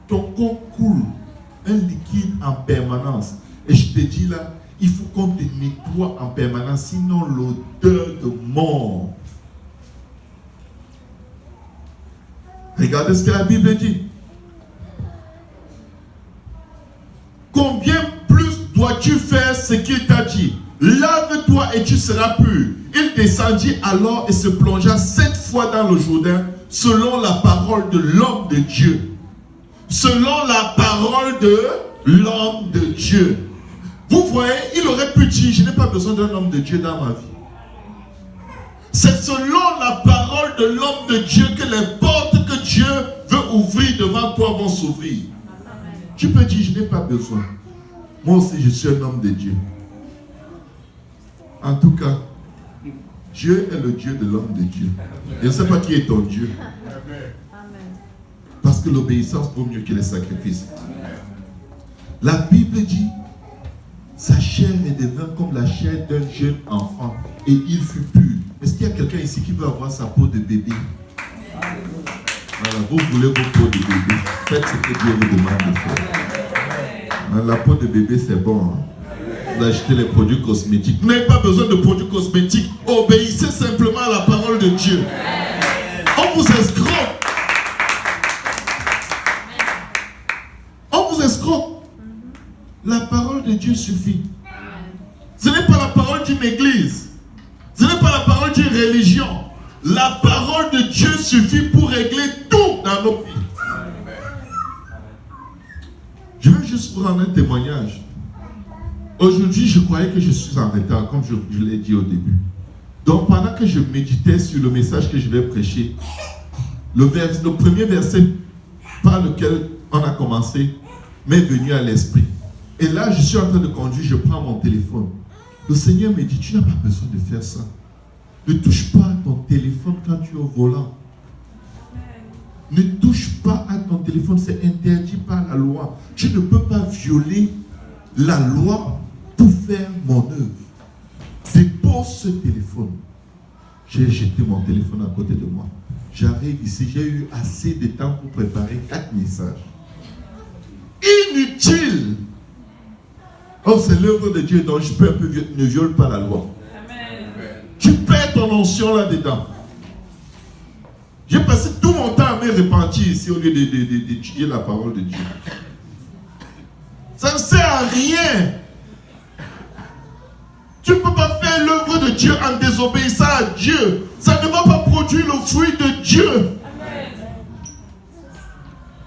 S1: Ton corps coule. un liquide en permanence. Et je te dis là, il faut qu'on te nettoie en permanence, sinon l'odeur de mort. Regardez ce que la Bible dit. Combien plus dois-tu faire ce qu'il t'a dit? Lave-toi et tu seras pur. Il descendit alors et se plongea 7 fois dans le Jourdain, selon la parole de l'homme de Dieu. Selon la parole de l'homme de Dieu. Vous voyez, il aurait pu dire, je n'ai pas besoin d'un homme de Dieu dans ma vie. C'est selon la parole de l'homme de Dieu que les portes que Dieu veut ouvrir devant toi vont s'ouvrir. Tu peux dire, je n'ai pas besoin. Moi aussi, je suis un homme de Dieu. En tout cas, Dieu est le Dieu de l'homme de Dieu. Je ne sais pas qui est ton Dieu. Parce que l'obéissance vaut mieux que les sacrifices. La Bible dit, sa chair est devint comme la chair d'un jeune enfant et il fut pur. Est-ce qu'il y a quelqu'un ici qui veut avoir sa peau de bébé? Voilà, vous voulez vos peaux de bébé. Faites ce que Dieu vous demande de faire. La peau de bébé, c'est bon. Hein? Vous achetez les produits cosmétiques. Vous n'avez pas besoin de produits cosmétiques. Obéissez simplement à la parole de Dieu. On vous escroque. On vous escroque. La parole de Dieu suffit. Ce n'est pas la parole d'une église. Ce n'est pas la parole d'une religion. La parole de Dieu suffit pour régler tout dans nos vies. Je veux juste vous rendre un témoignage. Aujourd'hui, je croyais que je suis en retard, comme je l'ai dit au début. Donc, pendant que je méditais sur le message que je vais prêcher, le premier verset par lequel on a commencé m'est venu à l'esprit. Et là, je suis en train de conduire, je prends mon téléphone. Le Seigneur me dit, tu n'as pas besoin de faire ça. Ne touche pas à ton téléphone quand tu es au volant. Ne touche pas à ton téléphone, c'est interdit par la loi. Tu ne peux pas violer la loi pour faire mon œuvre. Dépose ce téléphone. J'ai jeté mon téléphone à côté de moi. J'arrive ici, j'ai eu assez de temps pour préparer 4 messages. Inutile. Oh, c'est l'œuvre de Dieu, donc je peux un peu ne viole pas la loi. Amen. Tu perds ton onction là-dedans. J'ai passé tout mon temps à me repentir ici au lieu d'étudier la parole de Dieu. Ça ne sert à rien. Tu ne peux pas faire l'œuvre de Dieu en désobéissant à Dieu. Ça ne va pas produire le fruit de Dieu. Amen.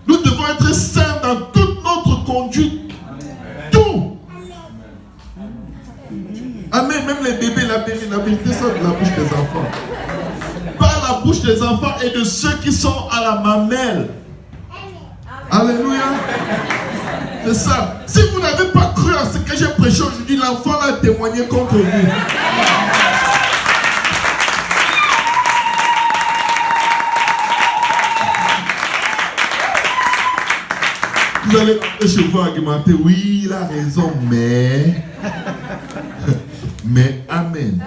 S1: Nous devons être saints dans toute notre conduite. Amen. Tout. Amen. Même les bébés, la vérité sort de la bouche des enfants. Par la bouche des enfants et de ceux qui sont à la mamelle. Alléluia. C'est ça. Si vous n'avez pas cru à ce que j'ai prêché aujourd'hui, l'enfant a témoigné contre vous. Vous allez chez vous argumenter, oui, il a raison, mais amen.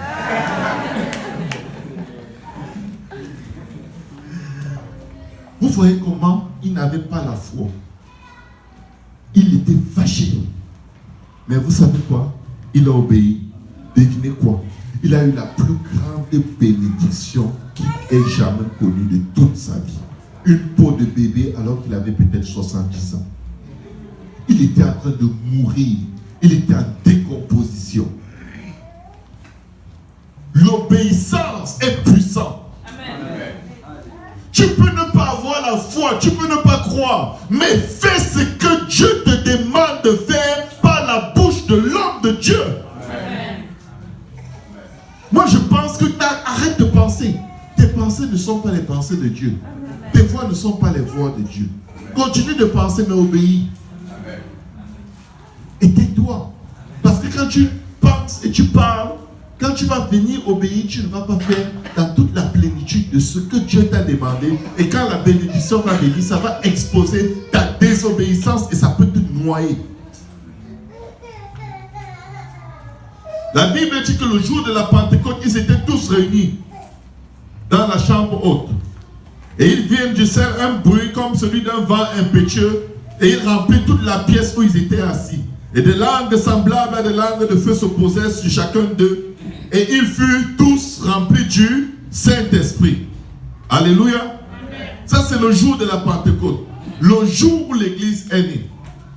S1: Vous voyez comment il n'avait pas la foi. Il était fâché. Mais vous savez quoi? Il a obéi. Devinez quoi? Il a eu la plus grande bénédiction qu'il ait jamais connue de toute sa vie. Une peau de bébé alors qu'il avait peut-être 70 ans. Il était en train de mourir. Il était en décomposition. L'obéissance est puissante. Tu peux ne pas avoir la foi, tu peux ne pas croire, mais fais ce que Dieu te demande de faire par la bouche de l'homme de Dieu. Amen. Moi je pense que arrête de penser. Tes pensées ne sont pas les pensées de Dieu. Amen. Tes voix ne sont pas les voix de Dieu. Continue de penser mais obéis. Amen. Et tais-toi. Parce que quand tu penses et tu parles, quand tu vas venir obéir, tu ne vas pas faire dans toute la plénitude de ce que Dieu t'a demandé. Et quand la bénédiction va venir, ça va exposer ta désobéissance et ça peut te noyer. La Bible dit que le jour de la Pentecôte, ils étaient tous réunis dans la chambre haute. Et ils viennent du ciel un bruit comme celui d'un vent impétueux Et il remplit toute la pièce où ils étaient assis. Et des langues semblables à des langues de feu se posèrent sur chacun d'eux. Et ils furent tous remplis du Saint-Esprit. Alléluia. Amen. Ça, c'est le jour de la Pentecôte. Le jour où l'Église est née.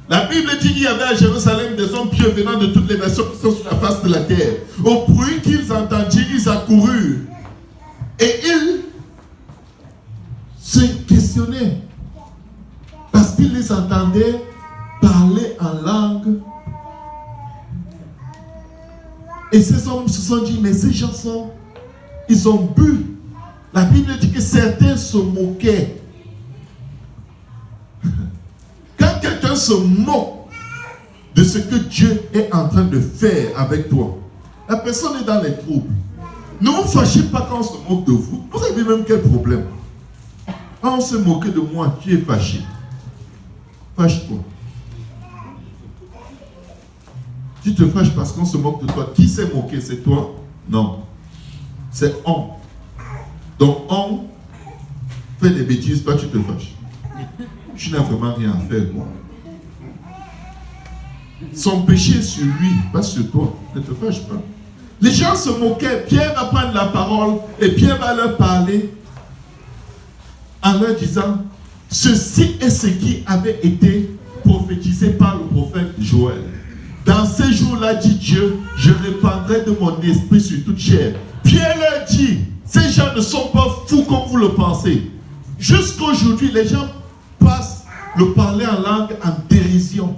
S1: La Bible dit qu'il y avait à Jérusalem des hommes pieux venant de toutes les nations qui sont sur la face de la terre. Au bruit qu'ils entendirent, ils accoururent. Et ils se questionnaient. Parce qu'ils les entendaient parler en langue. Et ces hommes se sont dit, mais ces gens ils ont bu. La Bible dit que certains se moquaient. Quand quelqu'un se moque de ce que Dieu est en train de faire avec toi, la personne est dans les troubles. Ne vous fâchez pas quand on se moque de vous. Vous avez même quel problème? Quand on se moque de moi, tu es fâché. Fâche-toi. Tu te fâches parce qu'on se moque de toi. Qui s'est moqué? C'est toi? Non. C'est on. Donc on fait des bêtises, toi tu te fâches. Tu n'as vraiment rien à faire, quoi. Son péché est sur lui, pas sur toi. Ne te fâche pas. Les gens se moquaient. Pierre va prendre la parole et Pierre va leur parler en leur disant, ceci est ce qui avait été prophétisé par le prophète Joël. Dans ces jours-là, dit Dieu, je répandrai de mon esprit sur toute chair. Pierre leur dit, ces gens ne sont pas fous comme vous le pensez. Jusqu'aujourd'hui, les gens passent le parler en langue en dérision.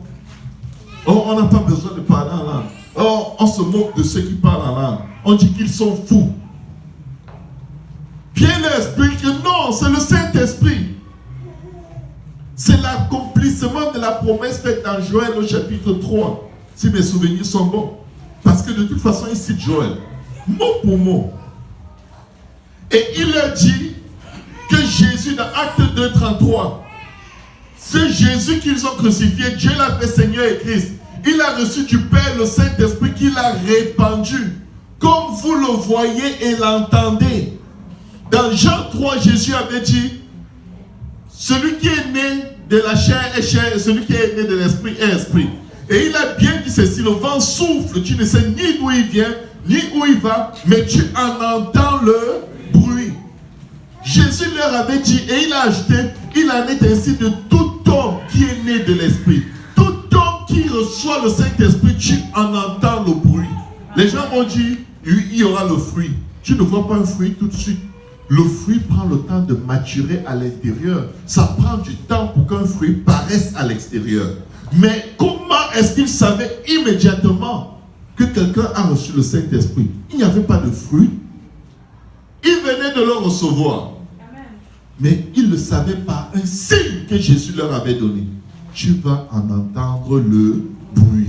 S1: Oh, on n'a pas besoin de parler en langue. Oh, on se moque de ceux qui parlent en langue. On dit qu'ils sont fous. Pierre leur explique que non, c'est le Saint-Esprit. C'est l'accomplissement de la promesse faite dans Joël au chapitre 3. Si mes souvenirs sont bons. Parce que de toute façon, il cite Joël. Mot pour mot. Et il leur dit que Jésus, dans Acte 2, 33, c'est Jésus qu'ils ont crucifié. Dieu l'a fait Seigneur et Christ. Il a reçu du Père le Saint-Esprit qu'il a répandu. Comme vous le voyez et l'entendez. Dans Jean 3, Jésus avait dit, celui qui est né de la chair est chair, et celui qui est né de l'esprit est esprit. Et il a bien dit ceci, le vent souffle, tu ne sais ni d'où il vient, ni où il va, mais tu en entends le bruit. Jésus leur avait dit, et il a ajouté, il en est ainsi de tout homme qui est né de l'esprit. Tout homme qui reçoit le Saint-Esprit, tu en entends le bruit. Les gens vont dire, il y aura le fruit. Tu ne vois pas un fruit tout de suite. Le fruit prend le temps de maturer à l'intérieur. Ça prend du temps pour qu'un fruit paraisse à l'extérieur. Mais comment est-ce qu'ils savaient immédiatement que quelqu'un a reçu le Saint-Esprit? Il n'y avait pas de fruit. Il venait de le recevoir. Amen. Mais ils le savaient par un signe que Jésus leur avait donné. Tu vas en entendre le bruit.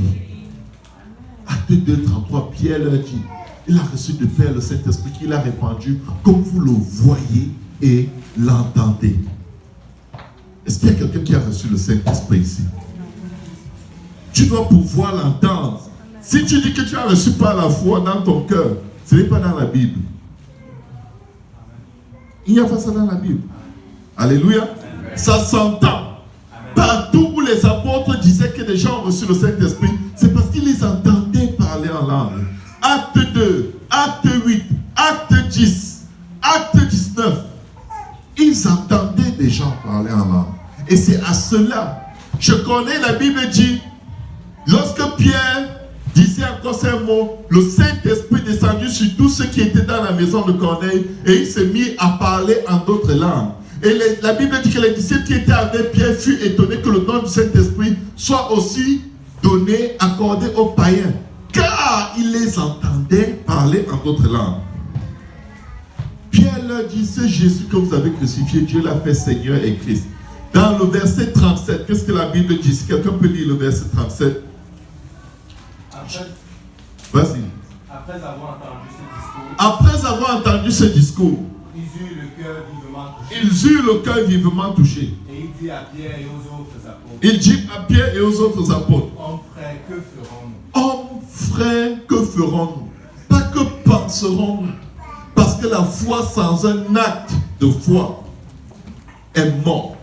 S1: Acte 2, 33, Pierre leur dit, il a reçu de Père le Saint-Esprit qu'il a répandu comme vous le voyez et l'entendez. Est-ce qu'il y a quelqu'un qui a reçu le Saint-Esprit ici? Tu dois pouvoir l'entendre. Si tu dis que tu as reçu par la foi dans ton cœur, ce n'est pas dans la Bible. Il n'y a pas ça dans la Bible. Alléluia. Ça s'entend. Partout où les apôtres disaient que les gens ont reçu le Saint-Esprit, c'est parce qu'ils les entendaient parler en langue. Acte 2, acte 8, acte 10, acte 19. Ils entendaient des gens parler en langue. Et c'est à cela. Je connais, la Bible dit, lorsque Pierre disait encore ces mots, le Saint-Esprit descendu sur tous ceux qui étaient dans la maison de Corneille et il s'est mis à parler en d'autres langues. Et la Bible dit que les disciples qui étaient avec Pierre furent étonnés que le don du Saint-Esprit soit aussi donné, accordé aux païens. Car ils les entendaient parler en d'autres langues. Pierre leur dit, c'est Jésus que vous avez crucifié, Dieu l'a fait Seigneur et Christ. Dans le verset 37, qu'est-ce que la Bible dit? Si quelqu'un peut lire le verset 37. Vas-y.
S3: Après avoir entendu ce discours, ils eurent le cœur vivement touché. Et il dit à Pierre et aux autres apôtres, Hommes frères, que ferons-nous?
S1: Hommes frères, que ferons-nous? Pas que penserons-nous? Parce que la foi sans un acte de foi est morte.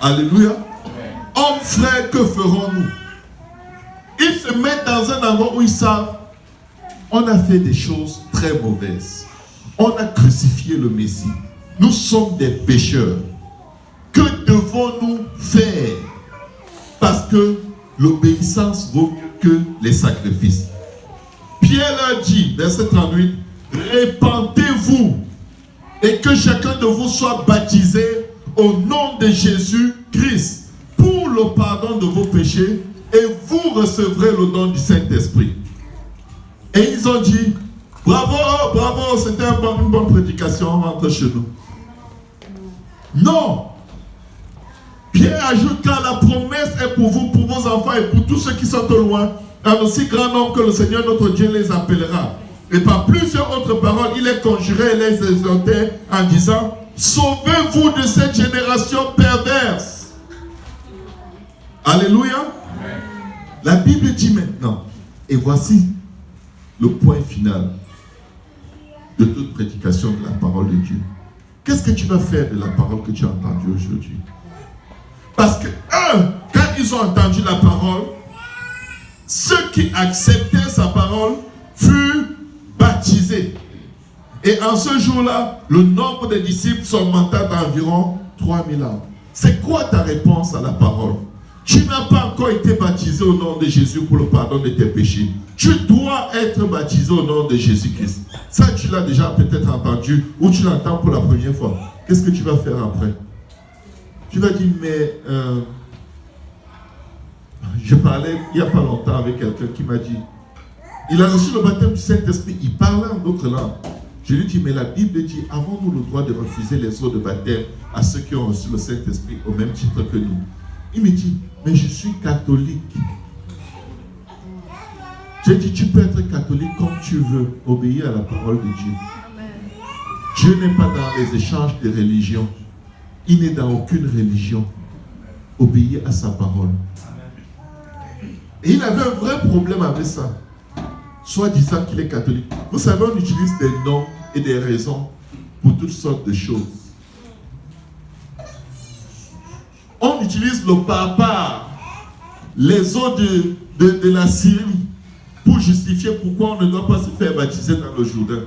S1: Alléluia. Hommes, frères, que ferons-nous? Ils se mettent dans un endroit où ils savent, on a fait des choses très mauvaises. On a crucifié le Messie. Nous sommes des pécheurs. Que devons-nous faire? Parce que l'obéissance vaut mieux que les sacrifices. Pierre leur dit, verset 38, répentez-vous et que chacun de vous soit baptisé au nom de Jésus-Christ pour le pardon de vos péchés et vous recevrez le don du Saint-Esprit. Et ils ont dit, bravo, bravo, c'était une bonne prédication, on rentre chez nous. Non! Pierre ajoute, car la promesse est pour vous, pour vos enfants et pour tous ceux qui sont au loin, un aussi grand nombre que le Seigneur notre Dieu les appellera. Et par plusieurs autres paroles, il les conjurait et les exhortait en disant, sauvez-vous de cette génération perverse. Alléluia. Amen. La Bible dit maintenant, et voici le point final de toute prédication de la parole de Dieu. Qu'est-ce que tu vas faire de la parole que tu as entendue aujourd'hui? Parce que, quand ils ont entendu la parole, ceux qui acceptaient sa parole furent baptisés. Et en ce jour-là, le nombre de disciples s'augmenta d'environ 3000 âmes. C'est quoi ta réponse à la parole? Tu n'as pas encore été baptisé au nom de Jésus pour le pardon de tes péchés. Tu dois être baptisé au nom de Jésus-Christ. Ça, tu l'as déjà peut-être entendu ou tu l'entends pour la première fois. Qu'est-ce que tu vas faire après? Tu vas dire, mais je parlais il n'y a pas longtemps avec quelqu'un qui m'a dit, il a reçu le baptême du Saint-Esprit, il parlait en d'autres langues. Je lui dis, mais la Bible dit, avons-nous le droit de refuser les eaux de baptême à ceux qui ont reçu le Saint-Esprit au même titre que nous? Il me dit, mais je suis catholique. J'ai dit, tu peux être catholique comme tu veux, obéir à la parole de Dieu. Dieu n'est pas dans les échanges de religions. Il n'est dans aucune religion. Obéir à sa parole. Et il avait un vrai problème avec ça. Soit disant qu'il est catholique. Vous savez, on utilise des noms et des raisons pour toutes sortes de choses. On utilise le papa, les eaux de la Syrie pour justifier pourquoi on ne doit pas se faire baptiser dans le Jourdain.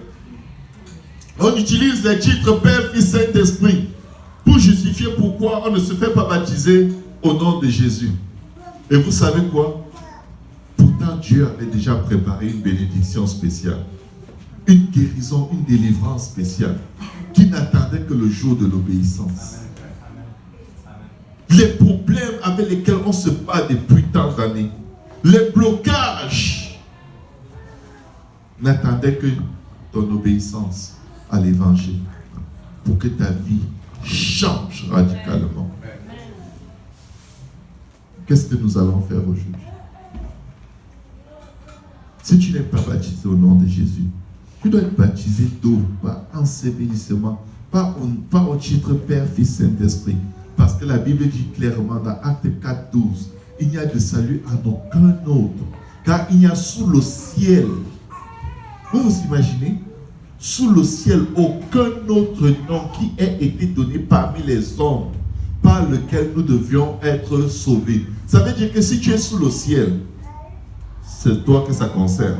S1: On utilise les titres Père, Fils, Saint-Esprit pour justifier pourquoi on ne se fait pas baptiser au nom de Jésus. Et vous savez quoi? Pourtant, Dieu avait déjà préparé une bénédiction spéciale, une guérison, une délivrance spéciale qui n'attendait que le jour de l'obéissance. Les problèmes avec lesquels on se bat depuis tant d'années, les blocages, n'attendaient que ton obéissance à l'évangile pour que ta vie change radicalement. Qu'est-ce que nous allons faire aujourd'hui? Si tu n'es pas baptisé au nom de Jésus, tu dois être baptisé d'eau, pas ensevelissement, pas au titre Père, Fils, Saint-Esprit. Parce que la Bible dit clairement dans Acte 4, 12, il n'y a de salut en aucun autre, car il n'y a sous le ciel, vous vous imaginez, sous le ciel, aucun autre nom qui ait été donné parmi les hommes par lequel nous devions être sauvés. Ça veut dire que si tu es sous le ciel, c'est toi que ça concerne.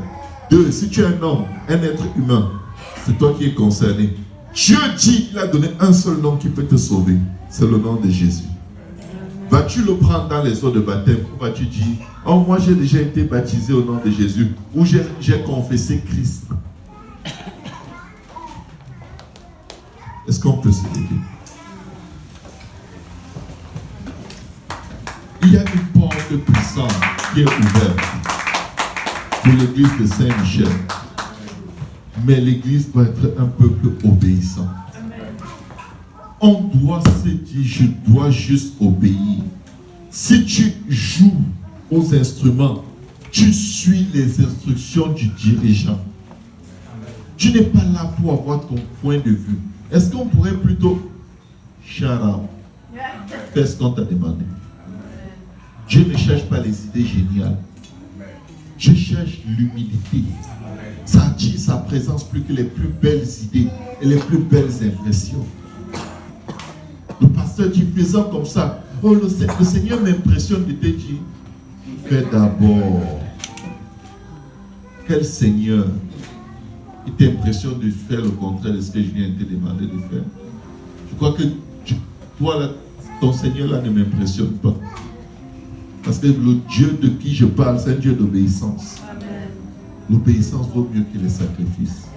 S1: 2, si tu es un homme, un être humain, c'est toi qui es concerné. Dieu dit qu'il a donné un seul nom qui peut te sauver. C'est le nom de Jésus. Vas-tu le prendre dans les eaux de baptême ou vas-tu dire, oh moi j'ai déjà été baptisé au nom de Jésus ou j'ai confessé Christ? Est-ce qu'on peut se lever? Il y a une porte puissante qui est ouverte pour l'église de Saint-Michel. Mais l'église doit être un peuple obéissant. On doit se dire, je dois juste obéir. Si tu joues aux instruments, tu suis les instructions du dirigeant. Tu n'es pas là pour avoir ton point de vue. Est-ce qu'on pourrait plutôt shut up? Fais ce qu'on t'a demandé. Dieu ne cherche pas les idées géniales. Dieu cherche l'humilité. Ça attire sa présence plus que les plus belles idées et les plus belles impressions. Le pasteur dit, faisant comme ça, Oh, le Seigneur m'impressionne de te dire, fais d'abord. Quel Seigneur il t'impressionne de faire le contraire de ce que je viens de te demander de faire? Je crois que toi, là, ton Seigneur là ne m'impressionne pas. Parce que le Dieu de qui je parle, c'est un Dieu d'obéissance. L'obéissance vaut mieux que les sacrifices.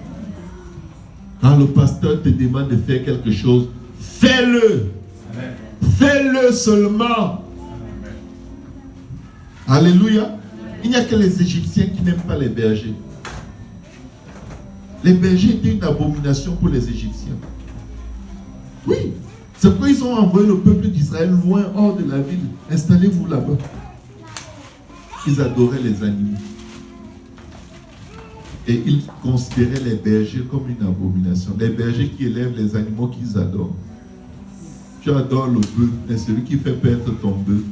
S1: Quand le pasteur te demande de faire quelque chose, fais-le. Fais-le seulement. Alléluia. Il n'y a que les Égyptiens qui n'aiment pas les bergers. Les bergers étaient une abomination pour les Égyptiens. Oui. C'est pourquoi ils ont envoyé le peuple d'Israël loin, hors de la ville. Installez-vous là-bas. Ils adoraient les animaux. Et ils considéraient les bergers comme une abomination. Les bergers qui élèvent les animaux qu'ils adorent. Tu adores le bœuf, mais celui qui fait perdre ton bœuf,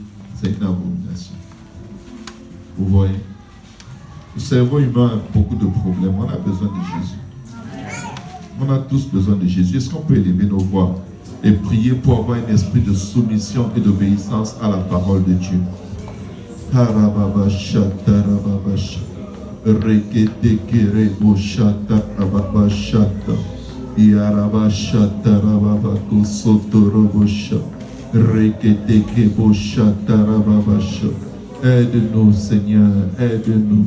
S1: c'est une abomination. Vous voyez? Le cerveau humain a beaucoup de problèmes. On a besoin de Jésus. On a tous besoin de Jésus. Est-ce qu'on peut élever nos voix et prier pour avoir un esprit de soumission et d'obéissance à la parole de Dieu? Aide-nous, Seigneur, aide-nous.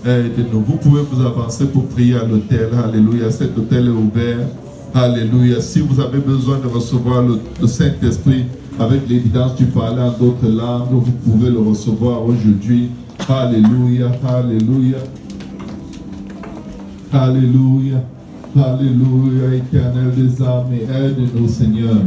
S1: Aide-nous. Vous pouvez vous avancer pour prier à l'autel. Alléluia. Cet autel est ouvert. Alléluia. Si vous avez besoin de recevoir le Saint-Esprit avec l'évidence du parler en d'autres langues, vous pouvez le recevoir aujourd'hui. Alléluia. Alléluia. Alléluia. Alléluia. Éternel des âmes, aide-nous, Seigneur.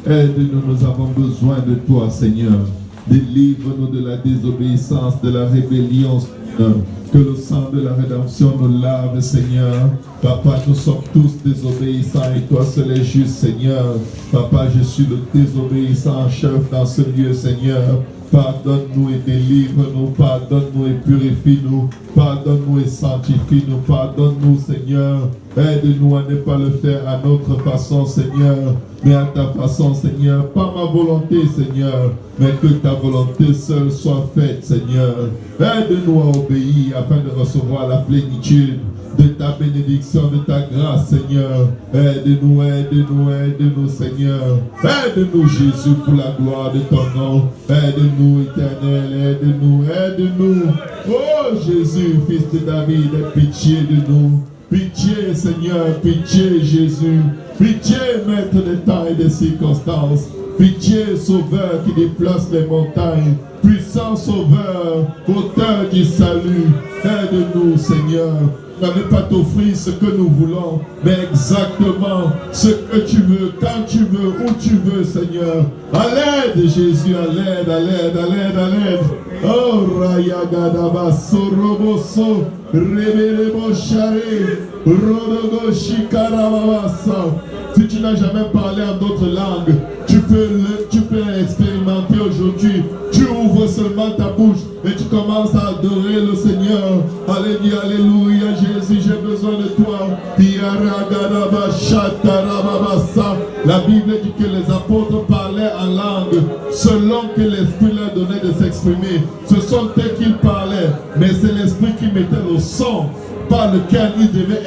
S1: Aide-nous. Nous avons besoin de toi, Seigneur. Délivre-nous de la désobéissance, de la rébellion, Seigneur. Que le sang de la rédemption nous lave, Seigneur. Papa, nous sommes tous désobéissants et toi seul est juste, Seigneur. Papa, je suis le désobéissant chef dans ce lieu, Seigneur. Pardonne-nous et délivre-nous, pardonne-nous et purifie-nous, pardonne-nous et sanctifie-nous, pardonne-nous, Seigneur. Aide-nous à ne pas le faire à notre façon, Seigneur, mais à ta façon, Seigneur. Pas ma volonté, Seigneur, mais que ta volonté seule soit faite, Seigneur. Aide-nous à obéir afin de recevoir la plénitude de ta bénédiction, de ta grâce, Seigneur. Aide-nous, aide-nous, aide-nous, Seigneur. Aide-nous, Jésus, pour la gloire de ton nom. Aide-nous, Éternel, aide-nous, aide-nous. Oh, Jésus, fils de David, aie pitié de nous. Pitié, Seigneur, pitié, Jésus. Pitié, maître des temps et des circonstances. Pitié, sauveur qui déplace les montagnes. Puissant sauveur, auteur du salut. Aide-nous, Seigneur. On ne pas t'offrir ce que nous voulons, mais exactement ce que tu veux, quand tu veux, où tu veux, Seigneur. À l'aide, Jésus, à l'aide, à l'aide, à l'aide, à l'aide. Oh, Raya Gadaba, Soroboso, Rebelebo Share, Rodogo Shikarabasa. Si tu n'as jamais parlé en d'autres langues, tu peux expérimenter aujourd'hui. Tu ouvres seulement ta bouche et tu commences à adorer le Seigneur. Alléluia, alléluia, Jésus, j'ai besoin de toi. La Bible dit que les apôtres parlaient en langue selon que l'Esprit leur donnait de s'exprimer. Ce sont eux qui parlaient, mais c'est l'Esprit qui mettait le son par lequel ils devaient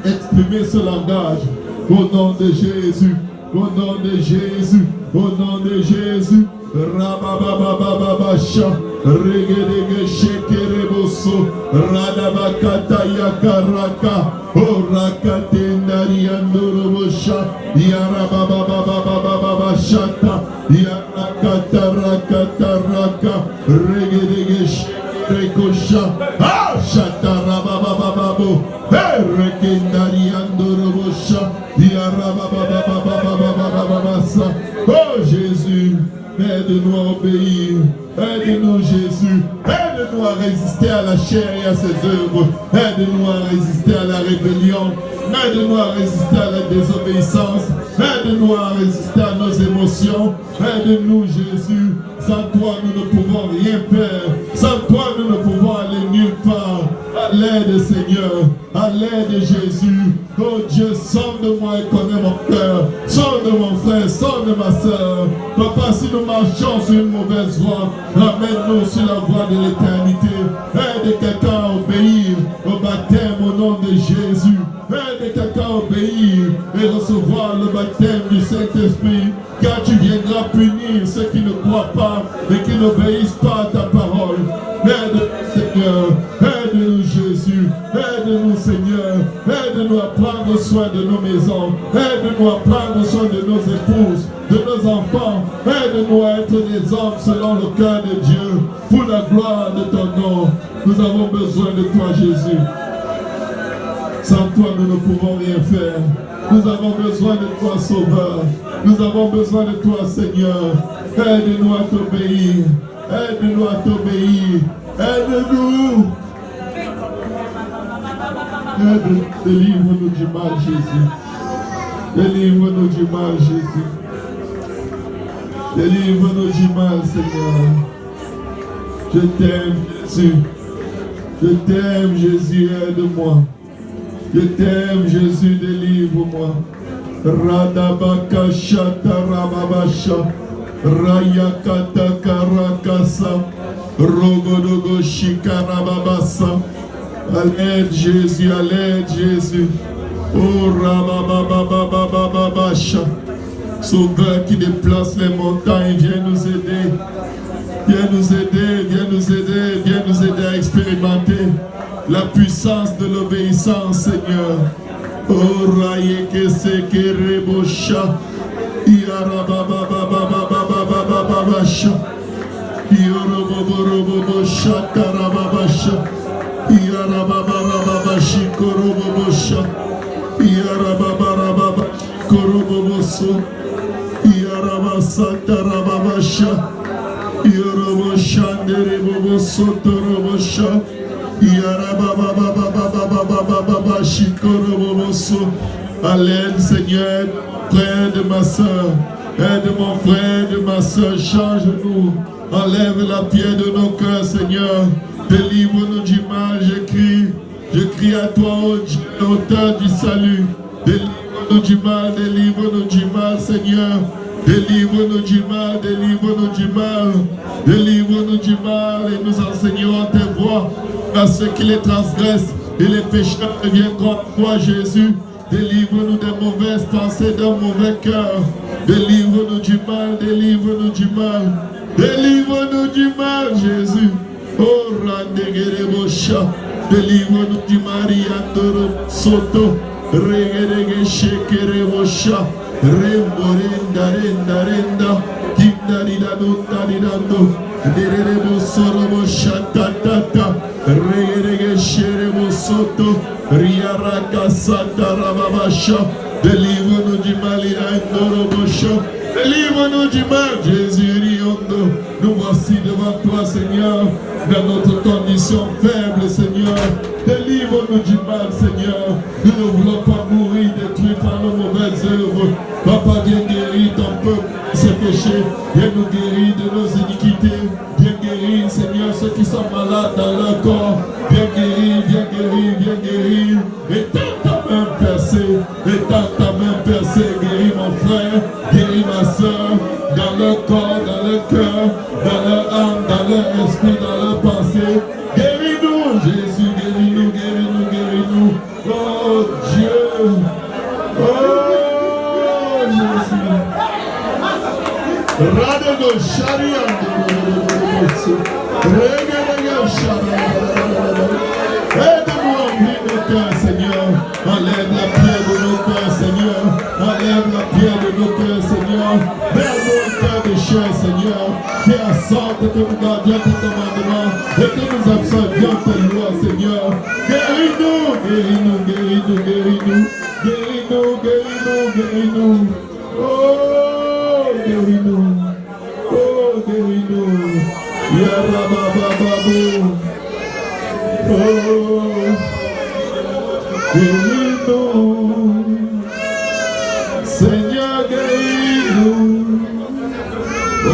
S1: exprimer ce langage. Au nom de Jésus, au nom de Jésus, au nom de Jésus. Rabababababasha, regedege shekereboso, radabakata yakaraka, orakatendari andorobosha, yarababababababashata, yarakata rakata raka, regedege shekerekosha, shatarababababo, rekendari andorobosha, yarabababababababasa. Oh Jésus, aide-nous à obéir. Aide-nous, Jésus. Aide-nous à résister à la chair et à ses œuvres. Aide-nous à résister à la rébellion. Aide-nous à résister à la désobéissance. Aide-nous à résister à nos émotions. Aide-nous, Jésus. Sans toi, nous ne pouvons rien faire. Sans toi, nous ne pouvons aller nulle part. À l'aide, Seigneur. À l'aide, Jésus. Oh Dieu, sonde-moi et connais mon cœur. Sonde sonne mon frère, sonne ma soeur. Papa, si nous marchons sur une mauvaise voie, ramène-nous sur la voie de l'éternité. Aide quelqu'un à obéir au baptême au nom de Jésus. Aide quelqu'un à obéir et recevoir le baptême du Saint-Esprit. Car tu viendras punir ceux qui ne croient pas et qui n'obéissent pas à ta parole. Aide-nous, Seigneur. Aide-nous, Jésus. Aide-nous, Seigneur. Aide-nous à prendre soin de nos maisons. Aide-nous à prendre soin de nos épouses, de nos enfants. Aide-nous à être des hommes selon le cœur de Dieu. Pour la gloire de ton nom, nous avons besoin de toi, Jésus. Sans toi, nous ne pouvons rien faire. Nous avons besoin de toi, Sauveur. Nous avons besoin de toi, Seigneur. Aide-nous à t'obéir. Aide-nous à t'obéir. Aide-nous. Délivre-nous du mal, Jésus. Délivre-nous du mal, Jésus. Délivre-nous du mal, Seigneur. Je t'aime, Jésus. Je t'aime, Jésus, aide-moi. Je t'aime, Jésus, délivre-moi. Radabaka shata rababasha. Rayakata karakasa. Rogodogo shikarababasa. À l'aide, Jésus, à l'aide, Jésus. Oh rababababababasha. Sauveur qui déplace les montagnes, viens nous aider. Viens nous aider, viens nous aider, viens nous aider à expérimenter la puissance de l'obéissance, Seigneur. Oh, raye que se que rebosha. Iarababababababababasha. Iorobobobobosha karababasha. Iarababababashi korobobosha. Iarababarababa koroboboso. Iarabasata rababasha. Iorobosha dereboboso torobosha. À l'aide, Seigneur, frère de ma soeur, aide mon frère de ma soeur, change-nous, enlève la pierre de nos cœurs, Seigneur, délivre-nous du mal, je crie à toi, ô Dieu, l'auteur du salut, délivre-nous du mal, Seigneur, délivre-nous du mal, délivre-nous du mal, délivre-nous du mal, et nous enseignerons tes voies à ceux qui les transgressent, et les pécheurs viendront à toi, Jésus. Délivre-nous des mauvaises pensées, d'un mauvais cœur. Délivre-nous du mal, délivre-nous du mal. Délivre-nous du mal, Jésus. Oh, Randegerebosha. Délivre-nous du Mariandoro Soto. Regedege Shekerebosha. Remborenda, renda, renda. Kindaridano, daridando. Derebosorobosha, tatata. Regedege Sherebosoto. Riarakasata Rababasha. Délivre-nous du mal, délivre-nous du mal, Jésus Riondo. Nous voici devant toi, Seigneur, dans notre condition faible, Seigneur. Délivre-nous du mal, Seigneur. Nous ne voulons pas mourir détruits par nos mauvaises œuvres. Papa, viens guérir ton peuple, ses péchés. Viens nous guérir de nos iniquités. Viens guérir, Seigneur, ceux qui sont malades dans leur corps. Viens guérir, viens guérir, viens guérir. Étends ta main percée, étends ta main percée. Guéris mon frère, guéris ma soeur, dans leur corps, dans leur cœur, dans leur âme, dans leur esprit, dans leur pensée. Guéris-nous, Jésus, guéris-nous, guéris-nous, guéris-nous. Oh Dieu, oh Jésus. Radego Shariando, aide-nous à ouvrir nos cœurs, Seigneur. Enlève la pierre de nos cœurs, Seigneur. Enlève la pierre de nos cœurs, Seigneur. Donne-nous un cœur de chair, Seigneur. Fais en sorte que nous gardions tes commandements et que nous absolvions tes lois, Seigneur. Guéris-nous, guéris-nous, guéris-nous, guéris-nous. Guéris-nous, guéris-nous, guéris-nous. Oh, guéris-nous. Oh, guéris-nous. Yarababababou. Oh, guéris-nous, Seigneur, guéris-nous. Oh,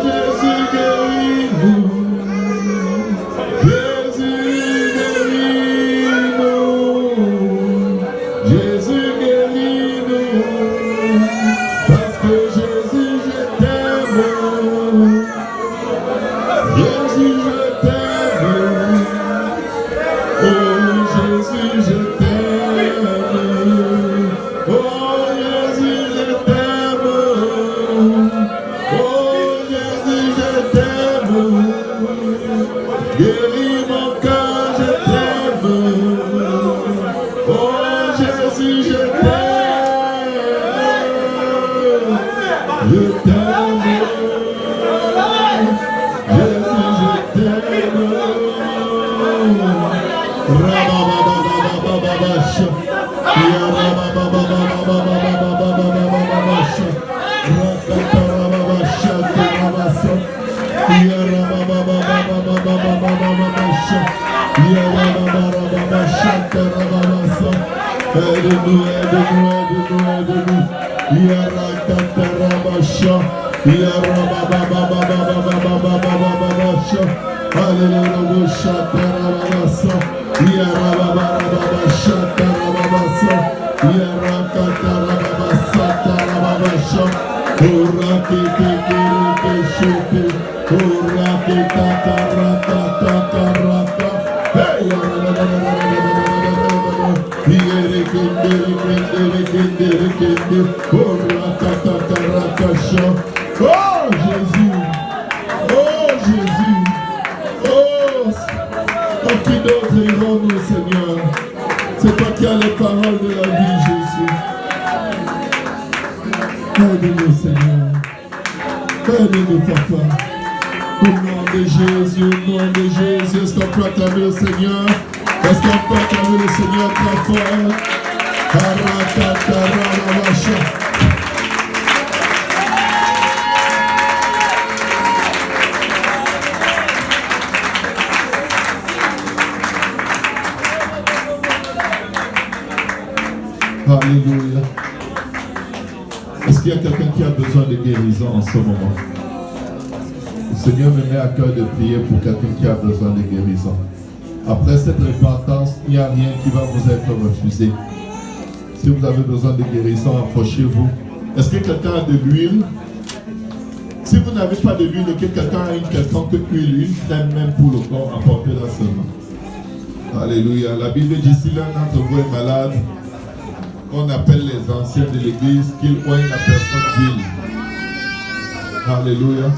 S1: Jésus, guéris-nous. Jésus, guéris-nous. Jésus, guéris-nous. Yarakatarabasha. Yarababababababababababasha. Alléluia, Tarabasa. Yarababababasha Tarabasa. Yarakatarabasa Tarabasha. Urakitikiritishiti. Urakitakaratakakarata. Oh Jésus, oh Jésus, oh, à qui d'autre irons-nous, Seigneur? C'est toi qui as les paroles de la vie, Jésus. Aide-nous, Seigneur. Aide-nous, Papa. Au nom de Jésus, au nom de Jésus, est-ce qu'on peut acclamer le Seigneur? Est-ce qu'on peut acclamer le Seigneur très fort? Alléluia. Est-ce qu'il y a quelqu'un qui a besoin de guérison en ce moment? Le Seigneur me met à cœur de prier pour quelqu'un qui a besoin de guérison. Après cette repentance, il n'y a rien qui va vous être refusé. Si vous avez besoin de guérison, approchez-vous. Est-ce que quelqu'un a de l'huile? Si vous n'avez pas de l'huile et que quelqu'un a une quelconque huile, une crème même pour le corps, apportez-la seulement. Alléluia. La Bible dit, si l'un d'entre vous est malade, on appelle les anciens de l'église qu'ils oignent la personne d'huile. Alléluia.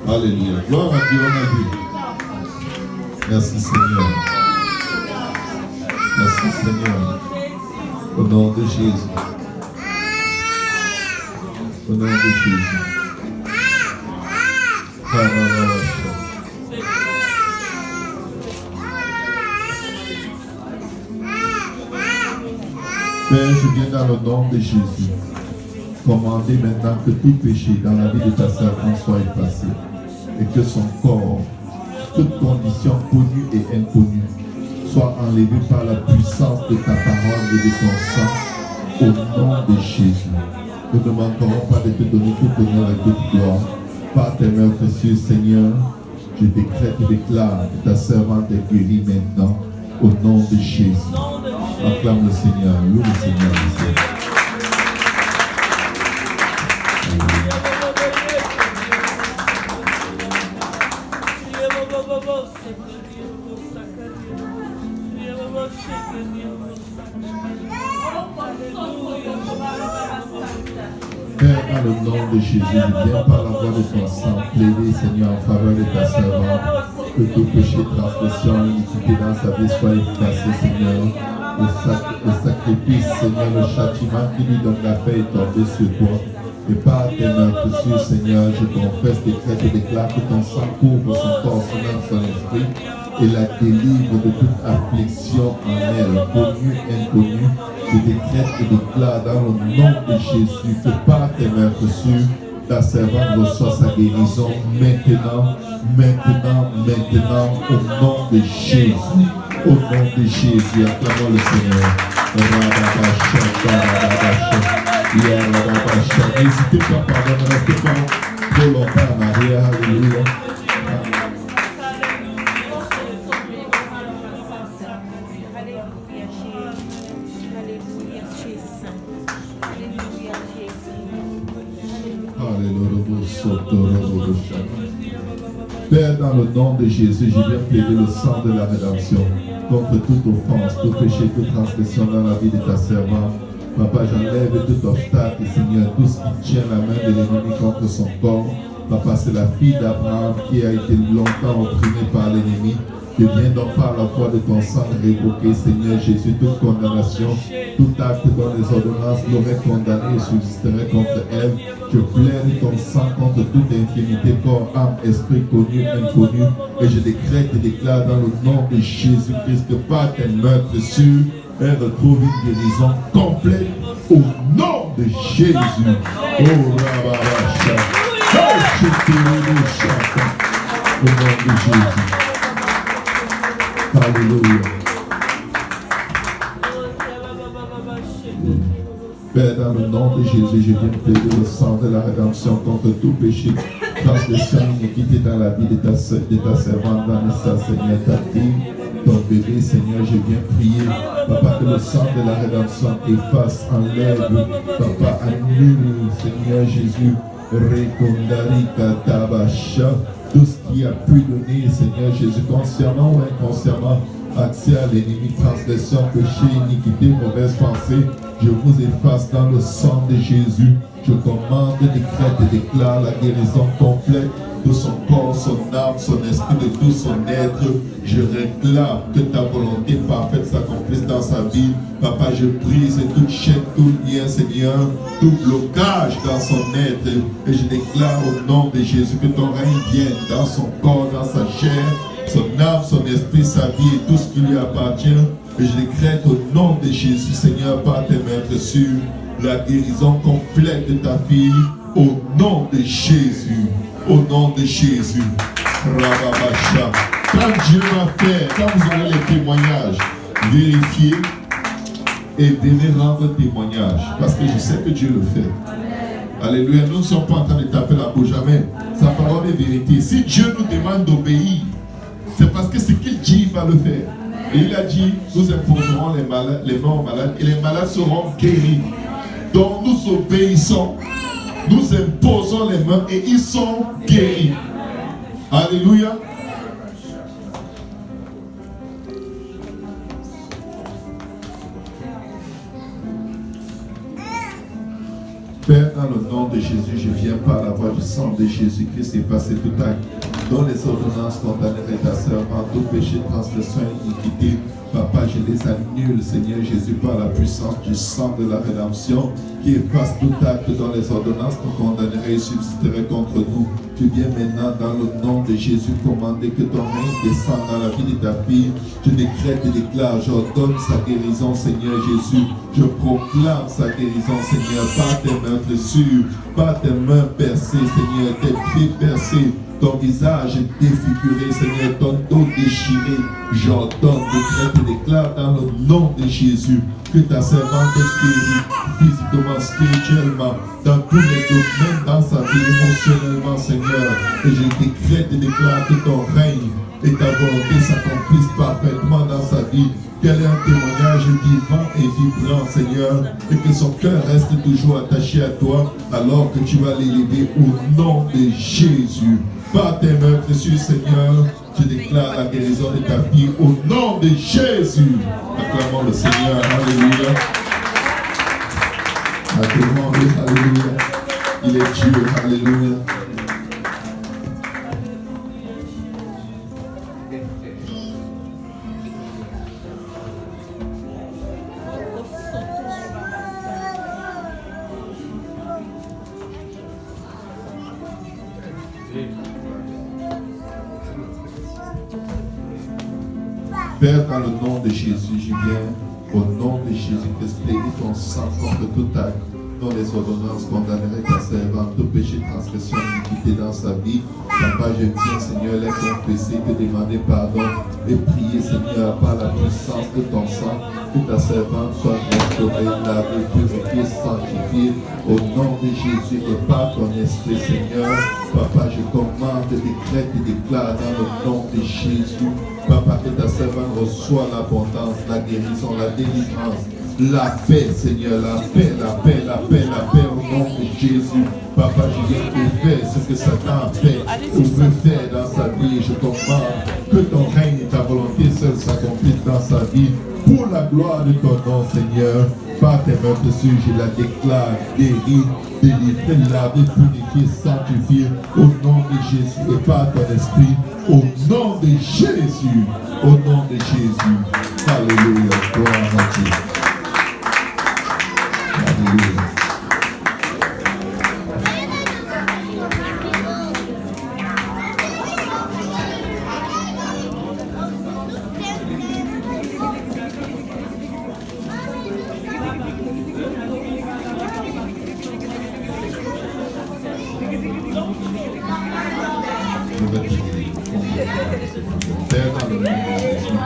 S1: Alléluia. Gloire à Dieu, on a dit. Merci Seigneur. Merci Seigneur. Au nom de Jésus. Au nom de Jésus. Père, je viens dans le nom de Jésus. Commander maintenant que tout péché dans la vie de ta servante soit effacé et que son corps, toute condition connue et inconnue, soit enlevé par la puissance de ta parole et de ton sang, au nom de Jésus. Nous ne manquerons pas de te donner tout honneur et toute gloire. Par tes mains précieuses, Seigneur, je décrète et déclare que ta servante est guérie maintenant, au nom de Jésus. Acclame le Seigneur, loue le Seigneur. Père, dans le nom de Jésus, je viens par la voix de ton sang plaider, Seigneur, en faveur de ta servante, que tout péché, transgression, iniquité dans sa vie soit effacé, Seigneur. Le sacrifice, Seigneur, le châtiment qui lui donne la paix est tombé sur toi. Et par tes mains précieuses, Seigneur, je confesse, décrète et déclare que ton sang couvre son corps, son âme, son esprit, et la délivre de toute affliction en elle, connue, inconnue. Je décrète et déclare dans le nom de Jésus que par tes mains précieuses, ta servante reçoit sa guérison maintenant, maintenant, maintenant, au nom de Jésus. Au nom de Jésus, acclamons le Seigneur. N'hésitez pas, pardon, ne restez pas trop longtemps en arrière. Alléluia. Père, dans le nom de Jésus, je viens plaider le sang de la rédemption contre toute offense, tout péché, toute transgression dans la vie de ta servante. Papa, j'enlève tout obstacle, Seigneur, tout ce qui tient la main de l'ennemi contre son corps. Papa, c'est la fille d'Abraham qui a été longtemps opprimée par l'ennemi. Je viens donc par la foi de ton sang révoquer, Seigneur Jésus, toute condamnation, tout acte dont les ordonnances l'auraient condamné et subsisterait contre elle. Je plaide ton sang contre toute infirmité, corps, âme, esprit, connu, inconnu. Et je décrète et déclare dans le nom de Jésus-Christ que par tes mains précieuses, elle retrouve une guérison complète au nom de Jésus. Oh, Rababacha. Oh, au nom de Jésus. Alléluia.
S3: Père, dans le nom de Jésus, je viens plaider le sang de la rédemption contre tout péché, transgression, iniquité dans la vie de ta servante, Vanessa, Seigneur, ta fille, ton bébé, Seigneur, je viens prier, Papa, que le sang de la rédemption efface, enlève, Papa, annule, Seigneur Jésus, Rekondari Katabasha, tout ce qui a pu donner, Seigneur Jésus, consciemment ou inconsciemment, accès à l'ennemi, transgression, péché, iniquité, mauvaise pensée, je vous efface dans le sang de Jésus. Je commande, décrète et déclare la guérison complète de son corps, son âme, son esprit, de tout son être. Je réclame que ta volonté parfaite s'accomplisse dans sa vie. Papa, je brise toute chaîne, tout lien, Seigneur, tout blocage dans son être. Et je déclare au nom de Jésus que ton règne vienne dans son corps, dans sa chair, son âme, son esprit, sa vie et tout ce qui lui appartient. Et je décrète au nom de Jésus, Seigneur, par tes mains dessus, la guérison complète de ta fille, au nom de Jésus. Au nom de Jésus. Rababacha. Quand Dieu va faire, quand vous aurez les témoignages, vérifiez et venez rendre témoignage. Parce que je sais que Dieu le fait. Alléluia. Nous ne sommes pas en train de taper la bouche, jamais. Sa parole est vérité. Si Dieu nous demande d'obéir, c'est parce que ce qu'il dit, il va le faire. Et il a dit, nous imposerons les mains aux malades et les malades seront guéris. Donc nous obéissons, nous imposons les mains et ils sont guéris. Alléluia. Père, dans le nom de Jésus, je viens par la voix du sang de Jésus-Christ effacer tout acte dont les ordonnances condamneraient ta servante, tout péché, transgression et iniquité. Papa, je les annule, Seigneur Jésus, par la puissance du sang de la rédemption, qui efface tout acte dont les ordonnances nous condamneraient et subsisteraient contre nous. Tu viens maintenant, dans le nom de Jésus, commander que ton règne descende dans la vie de ta fille. Je décrète et déclare, j'ordonne sa guérison, Seigneur Jésus. Je proclame sa guérison, Seigneur, par tes mains blessures, par tes mains percées, Seigneur, tes pieds percés. Ton visage est défiguré, Seigneur, ton dos déchiré. J'ordonne, décrète et déclare dans le nom de Jésus que ta servante est guérie physiquement, spirituellement, dans tous les domaines, dans sa vie, émotionnellement, Seigneur. Et je décrète et déclare que ton règne et ta volonté s'accomplissent parfaitement dans sa vie. Qu'elle ait un témoignage vivant et vibrant, Seigneur, et que son cœur reste toujours attaché à toi, alors que tu vas l'élever au nom de Jésus. Par tes mains précieuses, Seigneur, je déclare la guérison de ta fille au nom de Jésus. Acclamons le Seigneur, alléluia. Acclamons-le, alléluia. Il est Dieu, alléluia. Père, dans le nom de Jésus, je viens au nom de Jésus-Christ, plaider ton sang contre tout acte dont les ordonnances condamneraient ta servante, tout péché, transgression, iniquité dans sa vie. Papa, je viens, Seigneur, les confesser, te demander pardon et prier, Seigneur, par la puissance de ton sang, que ta servante soit restaurée, lavée, purifiée, sanctifiée, au nom de Jésus et par ton esprit, Seigneur. Papa, je commande, décrète et déclare dans le nom de Jésus, Papa, que ta servante reçoit l'abondance, la guérison, la délivrance, la paix, Seigneur, la paix, la paix, la paix, la paix au nom de Jésus. Papa, je viens de faire ce que Satan a fait ou veut faire dans sa vie. Je commande que ton règne et ta volonté seule s'accomplissent dans sa vie pour la gloire de ton nom, Seigneur. Par tes mains dessus, je la déclare guérie, délivrée, lavée, purifiée, sanctifiée au nom de Jésus et par ton esprit, au nom de Jésus, au nom de Jésus. Alléluia, gloire à Dieu. Alléluia. Père, dans le nom de Jésus,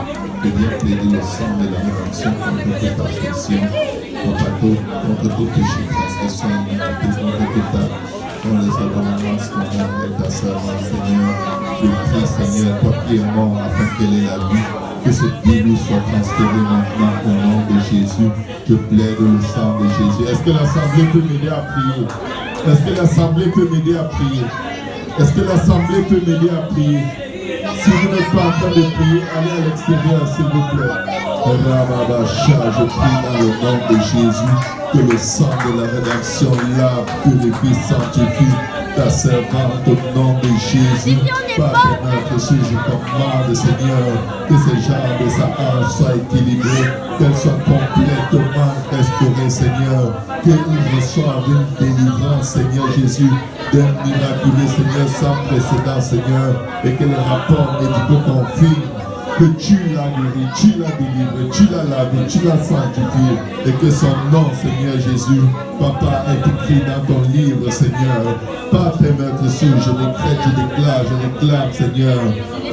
S3: je viens plaider le sang de la rédemption contre toute affliction, contre toute contre tout péché, transgression, iniquité, non répétable, dans les abominations, dans ta servante, Seigneur. Je prie, Seigneur, toi qui es mort afin qu'elle ait la vie, que cette vie soit transférée maintenant au nom de Jésus. Je plaide le sang de Jésus. Est-ce que l'Assemblée peut m'aider à prier? Est-ce que l'Assemblée peut m'aider à prier? Est-ce que l'Assemblée peut m'aider à prier? Si vous n'êtes pas en train de prier, allez à l'extérieur, s'il vous plaît. Je prie dans le nom de Jésus que le sang de la rédemption lave, purifie, sanctifie ta servante au nom de Jésus. Père notre Dieu, je commande, Seigneur, que ces jambes de sa hanche soient équilibrées, qu'elles soient complètement restaurées, Seigneur, qu'il reçoive une délivrance, Seigneur Jésus, d'un miraculeux, Seigneur, sans précédent, Seigneur, et que les rapports médicaux confirment que tu l'as guéri, tu l'as délivré, tu l'as lavé, tu l'as sanctifié, et que son nom, Seigneur Jésus, Papa, est écrit dans ton livre, Seigneur. Par tes maîtres cieux, je décrète, je déclare, je réclame, Seigneur,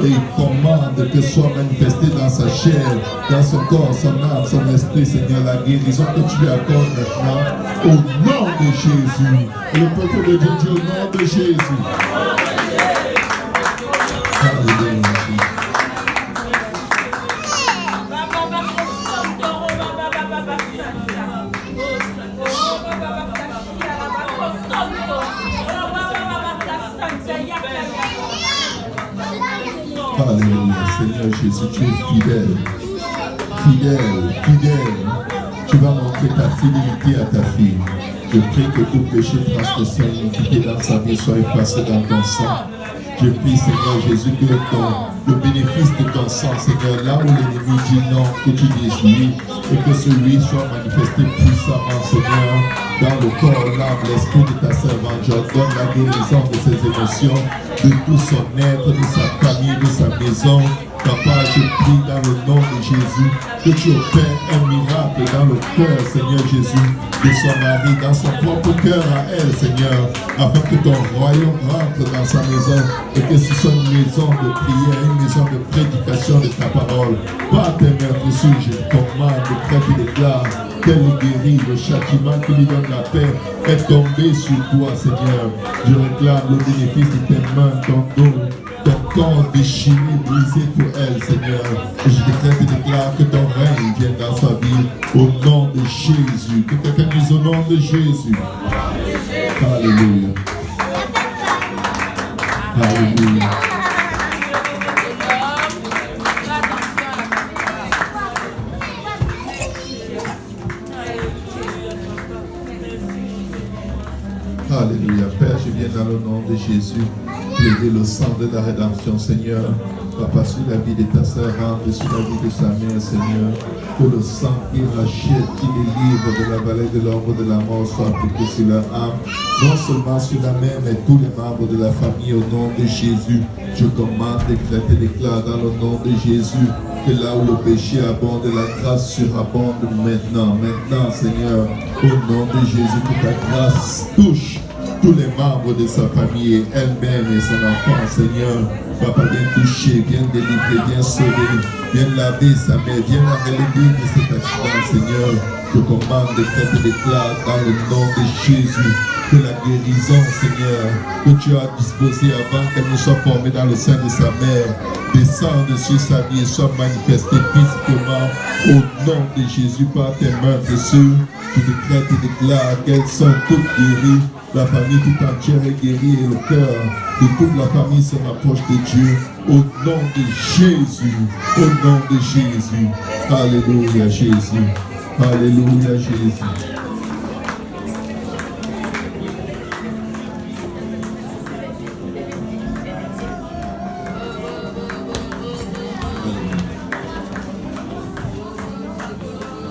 S3: et il commande que soit manifesté dans sa chair, dans son corps, son âme, son esprit, Seigneur, la guérison que tu lui accordes maintenant, au nom de Jésus. Et le peuple de Dieu dit au nom de Jésus. Alléluia. Alléluia, Seigneur Jésus, tu es fidèle, fidèle, fidèle. Tu vas montrer ta fidélité à ta fille. Je prie que tout péché, transgression, iniquité dans sa vie soit effacé dans ton sang. Je prie, Seigneur Jésus, que le bénéfice de ton sang, Seigneur, là où l'ennemi dit non, que tu dises oui, et que celui soit manifesté puissamment, Seigneur, dans le corps, l'âme, l'esprit de ta servante. J'ordonne la guérison de ses émotions, de tout son être, de sa famille, de sa maison. Papa, je prie dans le nom de Jésus que tu opères un miracle dans le cœur, Seigneur Jésus, de son mari, dans son propre cœur à elle, Seigneur, afin que ton royaume rentre dans sa maison et que ce soit une maison de prière, une maison de prédication de ta parole. Par tes mains dessus, je commande, décrète et déclare qu'elle guérit, le châtiment qui lui donne la paix est tombé sur toi, Seigneur. Je réclame le bénéfice de tes mains, ton dos, ton corps déchiré, brisé pour elle, Seigneur. Et je décrète et déclare que ton règne vienne dans sa vie, au nom de Jésus. Que quelqu'un dise au nom de Jésus. Alléluia. Alléluia. Alléluia. Père, je viens dans le nom de Jésus plaider le sang de la rédemption, Seigneur. Papa, sur la vie de ta servante, sur la vie de sa mère, Seigneur. Que le sang qui rachète, qui délivre de la vallée de l'ombre de la mort soit appliqué sur leur âme. Non seulement sur la mère, mais tous les membres de la famille, au nom de Jésus. Je commande, décrète et déclare dans le nom de Jésus que là où le péché abonde, la grâce surabonde maintenant. Maintenant, Seigneur, au nom de Jésus, que ta grâce touche tous les membres de sa famille et elle-même et son enfant, Seigneur. Papa, viens toucher, viens délivrer, viens sauver, viens laver sa mère, viens la relever de cet accident, Seigneur. Je commande, décrète et déclare dans le nom de Jésus que la guérison, Seigneur, que tu as disposée avant qu'elle ne soit formée dans le sein de sa mère, descende sur sa vie et soit manifestée physiquement au nom de Jésus par tes mains, Jésus. Je décrète et déclare qu'elles sont toutes guéries. La famille tout entière est guérie et le cœur de toute la famille se rapproche de Dieu. Au nom de Jésus. Au nom de Jésus. Alléluia Jésus. Alléluia Jésus.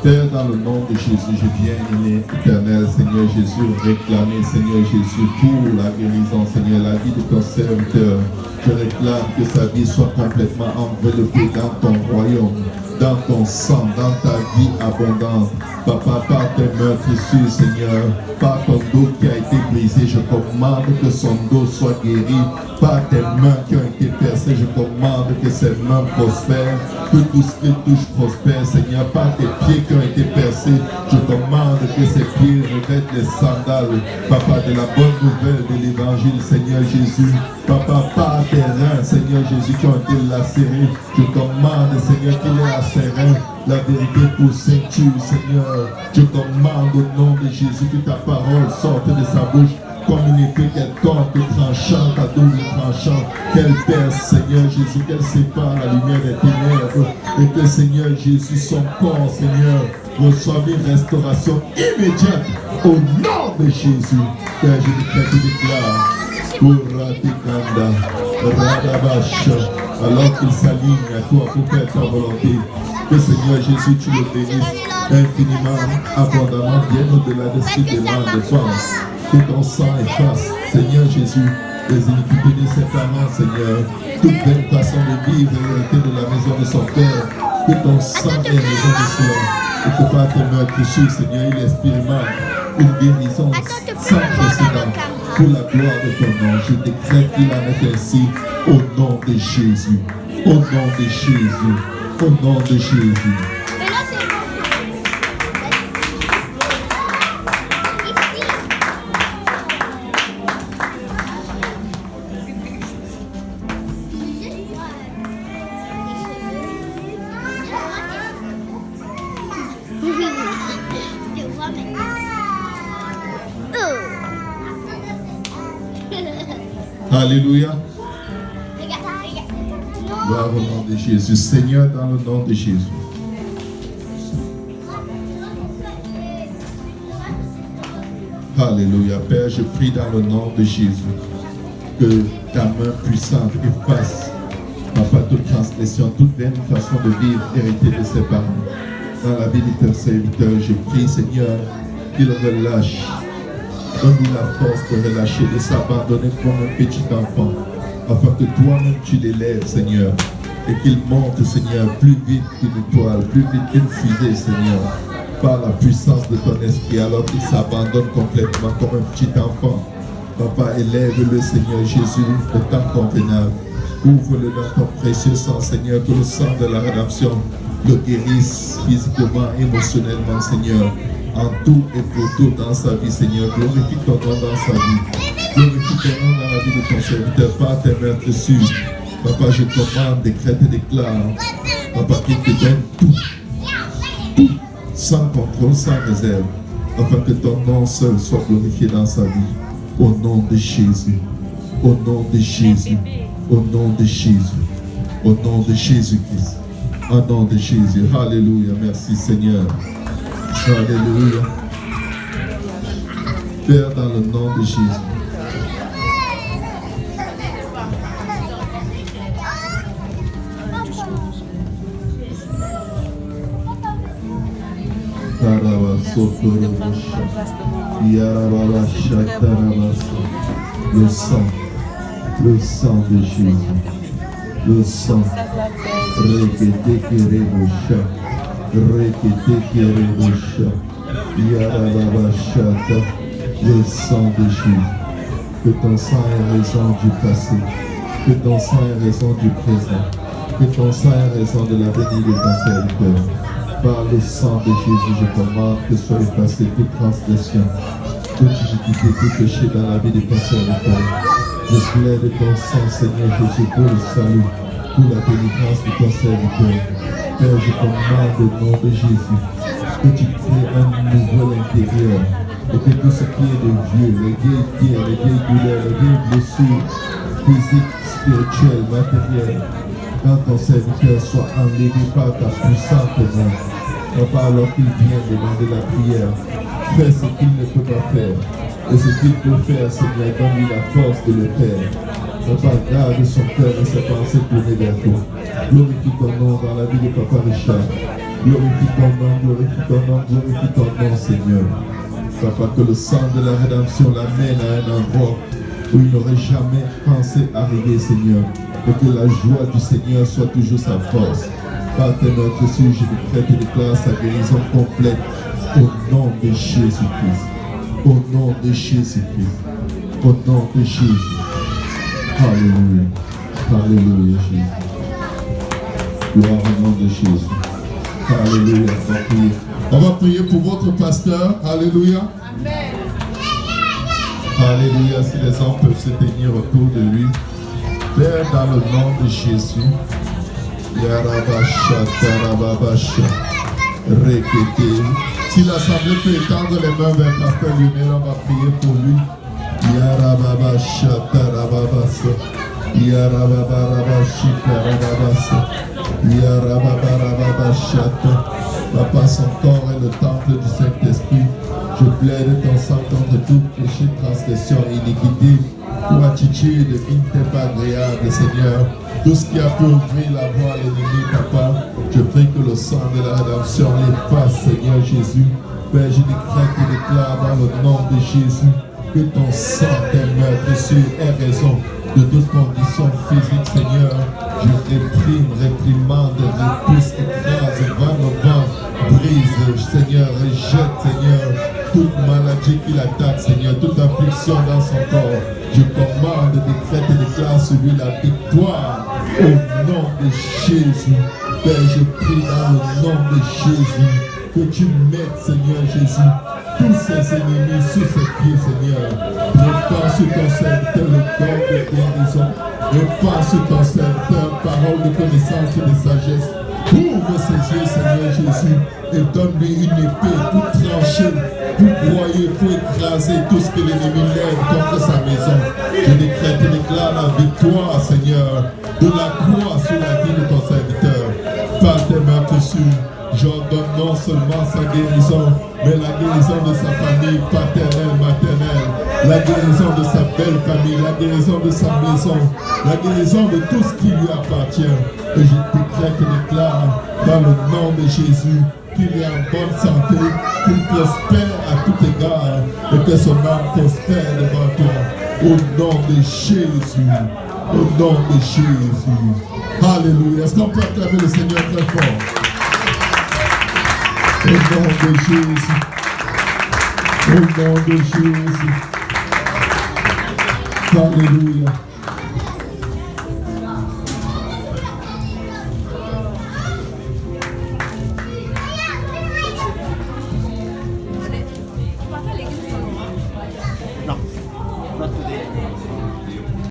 S3: Père, dans le nom de Jésus, je viens, éternel, Seigneur Jésus, réclamer, Seigneur Jésus, pour la guérison, Seigneur, la vie de ton serviteur. Je réclame que sa vie soit complètement enveloppée dans ton royaume, dans ton sang, dans ta vie abondante. Papa, par tes meurtrissures, Seigneur, par ton dos qui a été brisé, je commande que son dos soit guéri. Par tes mains qui ont été percées, je commande que ses mains prospèrent, que tout ce qu'il touche prospère, Seigneur. Par tes pieds qui ont été percés, je commande que ses pieds revêtent les sandales, Papa, de la bonne nouvelle de l'évangile, Seigneur Jésus. Papa, par tes reins, Seigneur Jésus, qui ont été lacérés, je commande, Seigneur, qu'il ait à ses reins la vérité pour ceinture, Seigneur. Je commande au nom de Jésus que ta parole sorte de sa bouche comme une épée quelconque, tranchante à double tranchant, qu'elle perce, Seigneur Jésus, qu'elle sépare la lumière des ténèbres, et que, Seigneur Jésus, son corps, Seigneur, reçoive une restauration immédiate au nom de Jésus. Père, je déclare, alors qu'il s'aligne à toi pour faire ta volonté, que, Seigneur Jésus, tu le bénisses infiniment, abondamment, bien au-delà de ce qu'il demande de pense. Que ton sang efface, Seigneur Jésus, les iniquités de ses parents, Seigneur, toute belle façon de vivre héritée de la maison de son Père, que ton sang ait raison de cela, et que par tes meurtrissures, Seigneur, il expérimente une guérison sans précédent pour la gloire de ton nom. Je décrète qu'il en est ainsi au nom de Jésus, au nom de Jésus, au nom de Jésus. Alléluia. Gloire au nom de Jésus. Seigneur, dans le nom de Jésus. Alléluia. Père, je prie dans le nom de Jésus que ta main puissante efface, Papa, toute transgression, toute vaine façon de vivre héritée de ses parents. Dans la vie de tes serviteurs, je prie, Seigneur, qu'il relâche. Donne-lui la force de relâcher, de s'abandonner comme un petit enfant, afin que toi-même tu l'élèves, Seigneur, et qu'il monte, Seigneur, plus vite qu'une étoile, plus vite qu'une fusée, Seigneur, par la puissance de ton esprit, alors qu'il s'abandonne complètement comme un petit enfant. Papa, élève-le, Seigneur Jésus, le temps convenable. Ouvre-le dans ton précieux sang, Seigneur, que le sang de la rédemption le guérisse physiquement, émotionnellement, Seigneur, en tout et pour tout dans sa vie, Seigneur. Glorifie ton nom dans sa vie. Glorifie ton nom dans la vie de ton serviteur par tes meurtrissures. Papa, je commande, décrète et déclare, Papa, qu'il te donne tout, sans contrôle, sans réserve, afin que ton nom seul soit glorifié dans sa vie. Au nom de Jésus, au nom de Jésus, au nom de Jésus, au nom de Jésus-Christ, au nom de Jésus. Alléluia, merci Seigneur. Alléluia. Père, dans le nom de Jésus. Le sang de Jésus, le sang, répétez qui reboucha, le sang de Jésus, que ton sang ait raison du passé, que ton sang ait raison du présent, que ton sang ait raison de l'avenir de ton serviteur. Par le sang de Jésus, je commande que soit effacée toute transgression, toute iniquité, tout péché dans la vie de ton serviteur. Je plaide ton sang, Seigneur Jésus, pour le salut, pour la délivrance de ton serviteur. Père, je commande au nom de Jésus que tu crées un nouvel intérieur et que tout ce qui est de vieux, les vieilles pierres, les vieilles douleurs, les vieilles blessures physiques, spirituelles, matérielles, quand ton serviteur soit enlevé par ta puissante main. Papa, alors qu'il vient demander la prière, fais ce qu'il ne peut pas faire. Et ce qu'il peut faire, Seigneur, donne-lui la force de le faire. Papa, garde son cœur et ses pensées tournées vers toi. Glorifie ton nom dans la vie de Papa Richard. Glorifie ton nom, glorifie ton nom, glorifie ton nom, Seigneur. Papa, que le sang de la rédemption l'amène à un endroit où il n'aurait jamais pensé arriver, Seigneur. Et que la joie du Seigneur soit toujours sa force. Par tes mains dessus, je décrète et déclare sa guérison complète au nom de Jésus-Christ. Au nom de Jésus-Christ. Au nom de Jésus. Alléluia. Alléluia, Jésus. Gloire au nom de Jésus. Alléluia. On va prier pour votre pasteur. Alléluia.
S4: Amen.
S3: Alléluia. Si les hommes peuvent se tenir autour de lui. Père, dans le nom de Jésus. Yarabasha, Tarababasha, Rekete. Si l'assemblée peut étendre les mains vers pasteur Lionel, on va prier pour lui. Yarababasha, Tarababasa. Yarababarabashi, Tarababasa. Yarababarababasha. Papa, son corps est le temple du Saint-Esprit. Je plaide ton sang contre tout péché, transgression et iniquité. Pour attitude qui n'était pas agréable, Seigneur. Tout ce qui a pu ouvrir la voie à l'ennemi, Papa, je prie que le sang de la rédemption l'efface, Seigneur Jésus. Père, je décrète et déclare dans le nom de Jésus que ton sang, tes mains précieuses, ait raison de toute condition physique, Seigneur. Je réprimande, repousse, écrase, va nos vents, brise, Seigneur, rejette, Seigneur, toute maladie qui l'attaque, Seigneur, toute affliction dans son corps. Je commande, décrète et déclare sur lui la victoire au nom de Jésus. Père, je prie dans le nom de Jésus que tu mettes, Seigneur Jésus, tous ses ennemis sous ses pieds, Seigneur. Répands sur ton serviteur le don de guérison. Répands sur ton serviteur parole de connaissance et de sagesse. Ouvre ses yeux, Seigneur Jésus, et donne-lui une épée pour trancher, pour broyer, pour écraser tout ce que l'ennemi lève contre sa maison. Je décrète et déclare la victoire, Seigneur, de la croix sur la vie de ton serviteur. Par tes mains dessus, j'ordonne non seulement sa guérison, mais la guérison de sa famille paternelle, maternelle, la guérison de sa belle famille, la guérison de sa maison, la guérison de tout ce qui lui appartient. Et je décrète et déclare dans le nom de Jésus qu'il est en bonne santé, qu'il prospère à tout égard et que son âme prospère devant toi. Au nom de Jésus. Au nom de Jésus. Alléluia. Est-ce qu'on peut acclamer le Seigneur très fort? Au nom de Jésus. Au nom de Jésus. Alléluia.